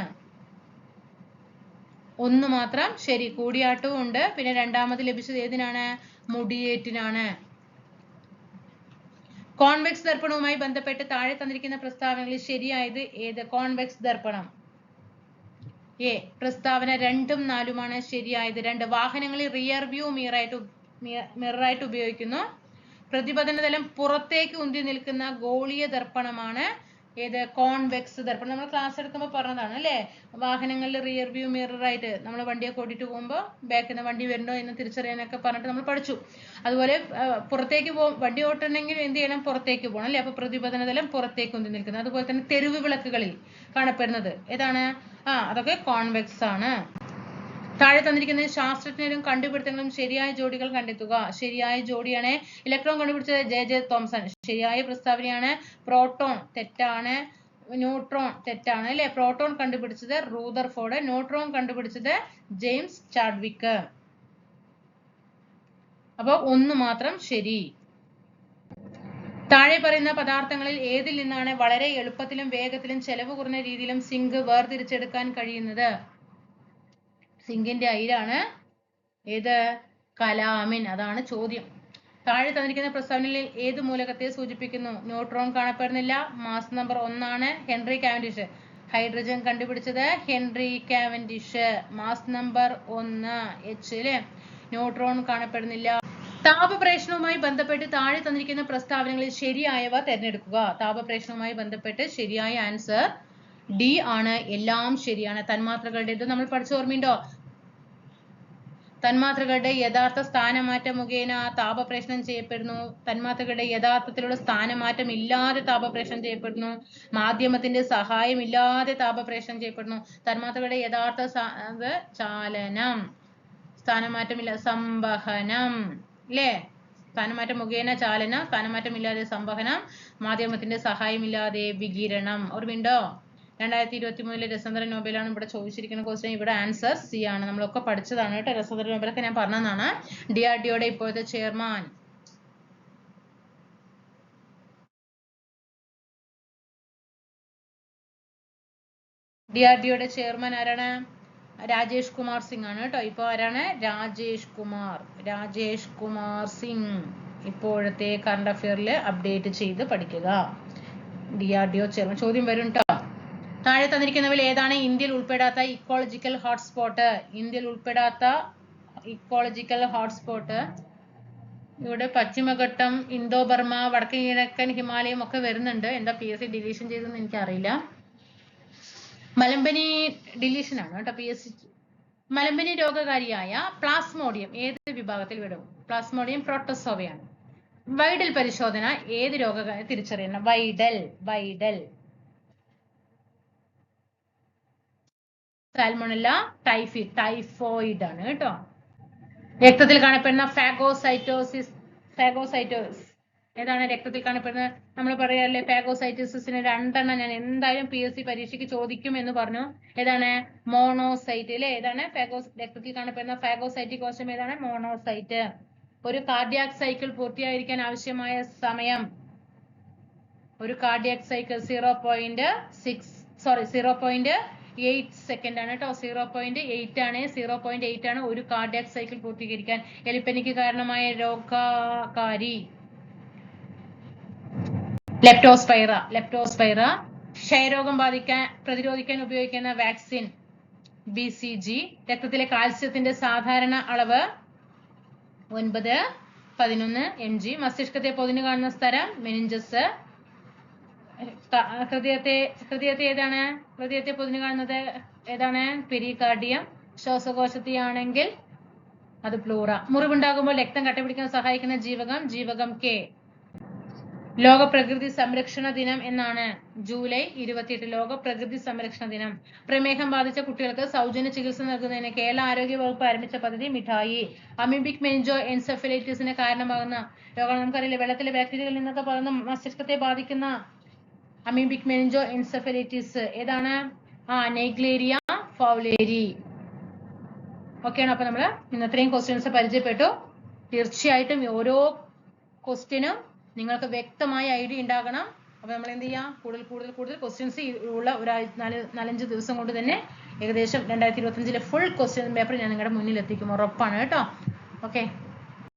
1 മാത്രം ശരി. കൂടിയാട്ടവും ഉണ്ട്. പിന്നെ രണ്ടാമത് ലഭിച്ചത് ഏതിനാണ്? മുടിയേറ്റിനാണ്. കോൺവെക്സ് ദർപ്പണവുമായി ബന്ധപ്പെട്ട് താഴെ തന്നിരിക്കുന്ന പ്രസ്താവനകളിൽ ശരിയായത് ഏത്? കോൺവെക്സ് ദർപ്പണം. എ. പ്രസ്താവന 2ഉം 4ഉമാണ് ശരിയായത്. 2 വാഹനങ്ങളിൽ റിയർ വ്യൂ മിററായിട്ട് ഉപയോഗിക്കുന്നു. പ്രതിപതന തലം പുറത്തേക്ക് ഉന്തി നിൽക്കുന്ന ഗോളീയ ദർപ്പണമാണ് ഏത് കോൺവെക്സ് ദർപ്പണം. നമ്മൾ ക്ലാസ് എടുക്കുമ്പോൾ പറഞ്ഞതാണ് അല്ലേ, വാഹനങ്ങളിൽ റിയർ വ്യൂ മിറർ ആയിട്ട് നമ്മൾ വണ്ടിയൊക്കെ ഓടിയിട്ട് പോകുമ്പോൾ ബാക്കിൽ നിന്ന് വണ്ടി വരുന്നോ എന്ന് തിരിച്ചറിയാനൊക്കെ പറഞ്ഞിട്ട് നമ്മൾ പഠിച്ചു. അതുപോലെ പുറത്തേക്ക് വണ്ടി ഓട്ടണമെങ്കിൽ എന്ത് ചെയ്യണം, പുറത്തേക്ക് പോകണം അല്ലേ, അപ്പൊ പ്രതിപതന തലം പുറത്തേക്ക് ഉന്തി നിൽക്കുന്നത്. അതുപോലെ തന്നെ തെരുവ് വിളക്കുകളിൽ കാണപ്പെടുന്നത് ഏതാണ്, അതൊക്കെ കോൺവെക്സ് ആണ്. താഴെ തന്നിരിക്കുന്നത് ശാസ്ത്രജ്ഞരും കണ്ടുപിടുത്തങ്ങളും ശരിയായ ജോഡികൾ കണ്ടെത്തുക. ശരിയായ ജോഡിയാണ് ഇലക്ട്രോൺ കണ്ടുപിടിച്ചത് ജെ തോംസൺ. ശരിയായ പ്രസ്താവനയാണ് പ്രോട്ടോൺ. തെറ്റാണ്. ന്യൂട്രോൺ തെറ്റാണ് അല്ലെ. പ്രോട്ടോൺ കണ്ടുപിടിച്ചത് റൂദർഫോർഡ്. ന്യൂട്രോൺ കണ്ടുപിടിച്ചത് ജെയിംസ് ചാഡ്വിക്ക്. അപ്പൊ ഒന്ന് മാത്രം ശരി. താഴെ പറയുന്ന പദാർത്ഥങ്ങളിൽ ഏതിൽ നിന്നാണ് വളരെ എളുപ്പത്തിലും വേഗത്തിലും ചെലവ് കുറഞ്ഞ രീതിയിലും സിങ്ക് വേർതിരിച്ചെടുക്കാൻ കഴിയുന്നത്? സിങ്കിന്റെ അയിരാണ് ഏത്, കലാമിൻ. അതാണ് ചോദ്യം. താഴെ തന്നിരിക്കുന്ന പ്രസ്താവനയിൽ ഏത് മൂലകത്തെ സൂചിപ്പിക്കുന്നു? ന്യൂട്രോൺ കാണപ്പെടുന്നില്ല. മാസ് നമ്പർ 1 ആണ് ഹെൻറി കാവൻഡിഷ്. ഹൈഡ്രജൻ കണ്ടുപിടിച്ചത് Henry Cavendish. Mass number 1 H അല്ലേ. ന്യൂട്രോൺ കാണപ്പെടുന്നില്ല. താപപ്രേഷണവുമായി ബന്ധപ്പെട്ട് താഴെ തന്നിരിക്കുന്ന പ്രസ്താവനകളിൽ ശരിയായവ തിരഞ്ഞെടുക്കുക. താപപ്രേഷണവുമായി ബന്ധപ്പെട്ട് ശരിയായ ആൻസർ ഡി ആണ്. എല്ലാം ശരിയാണ്. തന്മാത്രകളുടെ ഇത് നമ്മൾ പഠിച്ച ഓർമ്മയുണ്ടോ? തന്മാത്രകളുടെ യഥാർത്ഥ സ്ഥാനമാറ്റം മുഖേന താപപ്രേഷണം ചെയ്യപ്പെടുന്നു. തന്മാത്രകളുടെ യഥാർത്ഥത്തിലുള്ള സ്ഥാനമാറ്റം ഇല്ലാതെ താപപ്രേഷണം ചെയ്യപ്പെടുന്നു. മാധ്യമത്തിന്റെ സഹായം ഇല്ലാതെ താപപ്രേഷണം ചെയ്യപ്പെടുന്നു. തന്മാത്രകളുടെ യഥാർത്ഥ ചാലനം, സ്ഥാനമാറ്റമില്ല സംവഹനം അല്ലേ. സ്ഥാനമാറ്റം മുഖേന ചാലനം, സ്ഥാനമാറ്റം ഇല്ലാതെ സംവഹനം, മാധ്യമത്തിന്റെ സഹായമില്ലാതെ വികിരണം. ഓർമ്മയുണ്ടോ? 2023 രസതന്ത്ര നോബലാണ് ഇവിടെ ചോദിച്ചിരിക്കുന്ന ക്വസ്റ്റ്യൻ. ഇവിടെ ആൻസർ സി ആണ്. നമ്മളൊക്കെ പഠിച്ചതാണ് കേട്ടോ. രസതന്ത്ര നോബലൊക്കെ ഞാൻ പറഞ്ഞതാണ്. DRDOയുടെ ഇപ്പോഴത്തെ ചെയർമാൻ DRDOയുടെ ചെയർമാൻ ആരാണ്? രാജേഷ് കുമാർ സിംഗ് ആണ് കേട്ടോ. ഇപ്പൊ ആരാണ്? രാജേഷ് കുമാർ സിംഗ്. ഇപ്പോഴത്തെ കറണ്ട് അഫെയറിൽ അപ്ഡേറ്റ് ചെയ്ത് പഠിക്കുക. DRDO chairman. ചോദ്യം വരും കേട്ടോ. താഴെ തന്നിരിക്കുന്നവയിൽ ഏതാണ് ഇന്ത്യയിൽ ഉൾപ്പെടാത്ത ഇക്കോളജിക്കൽ ഹോട്ട്സ്പോട്ട്? ഇന്ത്യയിൽ ഉൾപ്പെടാത്ത ഇക്കോളജിക്കൽ ഹോട്ട്സ്പോട്ട് ഇവിടെ പശ്ചിമഘട്ടം, ഇന്തോ ബർമ, വടക്കൻ കിഴക്കൻ ഹിമാലയം ഒക്കെ വരുന്നുണ്ട്. എന്താ PSC ഡിലീഷൻ ചെയ്തെന്ന് എനിക്കറിയില്ല. മലമ്പനി ഡിലീഷൻ ആണ് കേട്ടോ PSC. മലമ്പനി രോഗകാരിയായ പ്ലാസ്മോഡിയം ഏത് വിഭാഗത്തിൽ വിടും? പ്ലാസ്മോഡിയം പ്രോട്ടോസോവയാണ്. വൈഡൽ പരിശോധന ഏത് രോഗകാരി തിരിച്ചറിയണം? വൈഡൽ. സാൽമോണല്ല, ടൈഫോയിഡ് ആണ് കേട്ടോ. രക്തത്തിൽ കാണപ്പെടുന്ന ഫാഗോസൈറ്റോസിസ് ഏതാണ്? രക്തത്തിൽ കാണപ്പെടുന്നത് നമ്മൾ പറയാറില്ലേ ഫാഗോസൈറ്റോസിസിന് 2 എണ്ണം ഞാൻ എന്തായാലും PSC പരീക്ഷയ്ക്ക് ചോദിക്കും എന്ന് പറഞ്ഞു. ഏതാണ്? മോണോസൈറ്റ് അല്ലേ. ഏതാണ്? രക്തത്തിൽ കാണപ്പെടുന്ന ഫാഗോസൈറ്റിക് കോശം ഏതാണ്? മോണോസൈറ്റ്. ഒരു കാർഡിയാക് സൈക്കിൾ പൂർത്തിയായിരിക്കാൻ ആവശ്യമായ സമയം, ഒരു കാർഡിയാക് സൈക്കിൾ 0.8 സെക്കൻഡ് ആണ് കേട്ടോ. 0.8 ആണ്. 0.8 ആണ് ഒരു കാർഡിയാക് സൈക്കിൾ പൂർത്തീകരിക്കാൻ. എലിപ്പനിക്ക് കാരണമായ രോഗകാരി ലെപ്റ്റോസ്പൈറ. ക്ഷയരോഗം പ്രതിരോധിക്കാൻ ഉപയോഗിക്കുന്ന വാക്സിൻ BCG. രക്തത്തിലെ കാൽസ്യത്തിന്റെ സാധാരണ അളവ് 9-11 mg. മസ്തിഷ്കത്തെ പൊതിഞ്ഞു കാണുന്ന സ്ഥലം മെനിഞ്ചസ്. ഹൃദയത്തെ ഏതാണ്? ഹൃദയത്തെ പൊതിഞ്ഞു കാണുന്നത് ഏതാണ്? പെരികാർഡിയം. ശ്വാസകോശത്തെയാണെങ്കിൽ അത് പ്ലൂറ. മുറിവുണ്ടാകുമ്പോൾ രക്തം കട്ടപിടിക്കാൻ സഹായിക്കുന്ന ജീവകം K. ലോക പ്രകൃതി സംരക്ഷണ ദിനം എന്നാണ്? ജൂലൈ 28. ലോക പ്രകൃതി സംരക്ഷണ ദിനം. പ്രമേഹം ബാധിച്ച കുട്ടികൾക്ക് സൗജന്യ ചികിത്സ നൽകുന്നതിന് കേരള ആരോഗ്യ വകുപ്പ് ആരംഭിച്ച പദ്ധതി മിഠായി. അമീബിക് മെനിഞ്ചോ എൻസെഫലൈറ്റിസിന് കാരണമാകുന്ന രോഗം നമുക്കറിയില്ല. വെള്ളത്തിലെ ബാക്ടീരിയകളിൽ നിന്നൊക്കെ പകർന്ന് മസ്തിഷ്കത്തെ ബാധിക്കുന്ന അമീബിക് മെനിഞ്ചോ എൻസെഫലൈറ്റിസ് ഏതാണ്? നെഗ്ലേരിയ ഫൗലേരി. ഓക്കെയാണ്. അപ്പൊ നമ്മൾ ഇന്നത്രയും ക്വസ്റ്റ്യൻസ് പരിചയപ്പെട്ടു. തീർച്ചയായിട്ടും ഓരോ ക്വസ്റ്റ്യനും നിങ്ങൾക്ക് വ്യക്തമായ ഐഡിയ ഉണ്ടാകണം. അപ്പൊ നമ്മൾ എന്ത് ചെയ്യാം? കൂടുതൽ ക്വസ്റ്റ്യൻസ് ഉള്ള ഒരു 4-5 ദിവസം കൊണ്ട് തന്നെ ഏകദേശം 2025 ഫുൾ ക്വസ്റ്റ്യൻ പേപ്പർ ഞാൻ നിങ്ങളുടെ മുന്നിൽ എത്തിക്കും. ഉറപ്പാണ് കേട്ടോ. ഓക്കെ.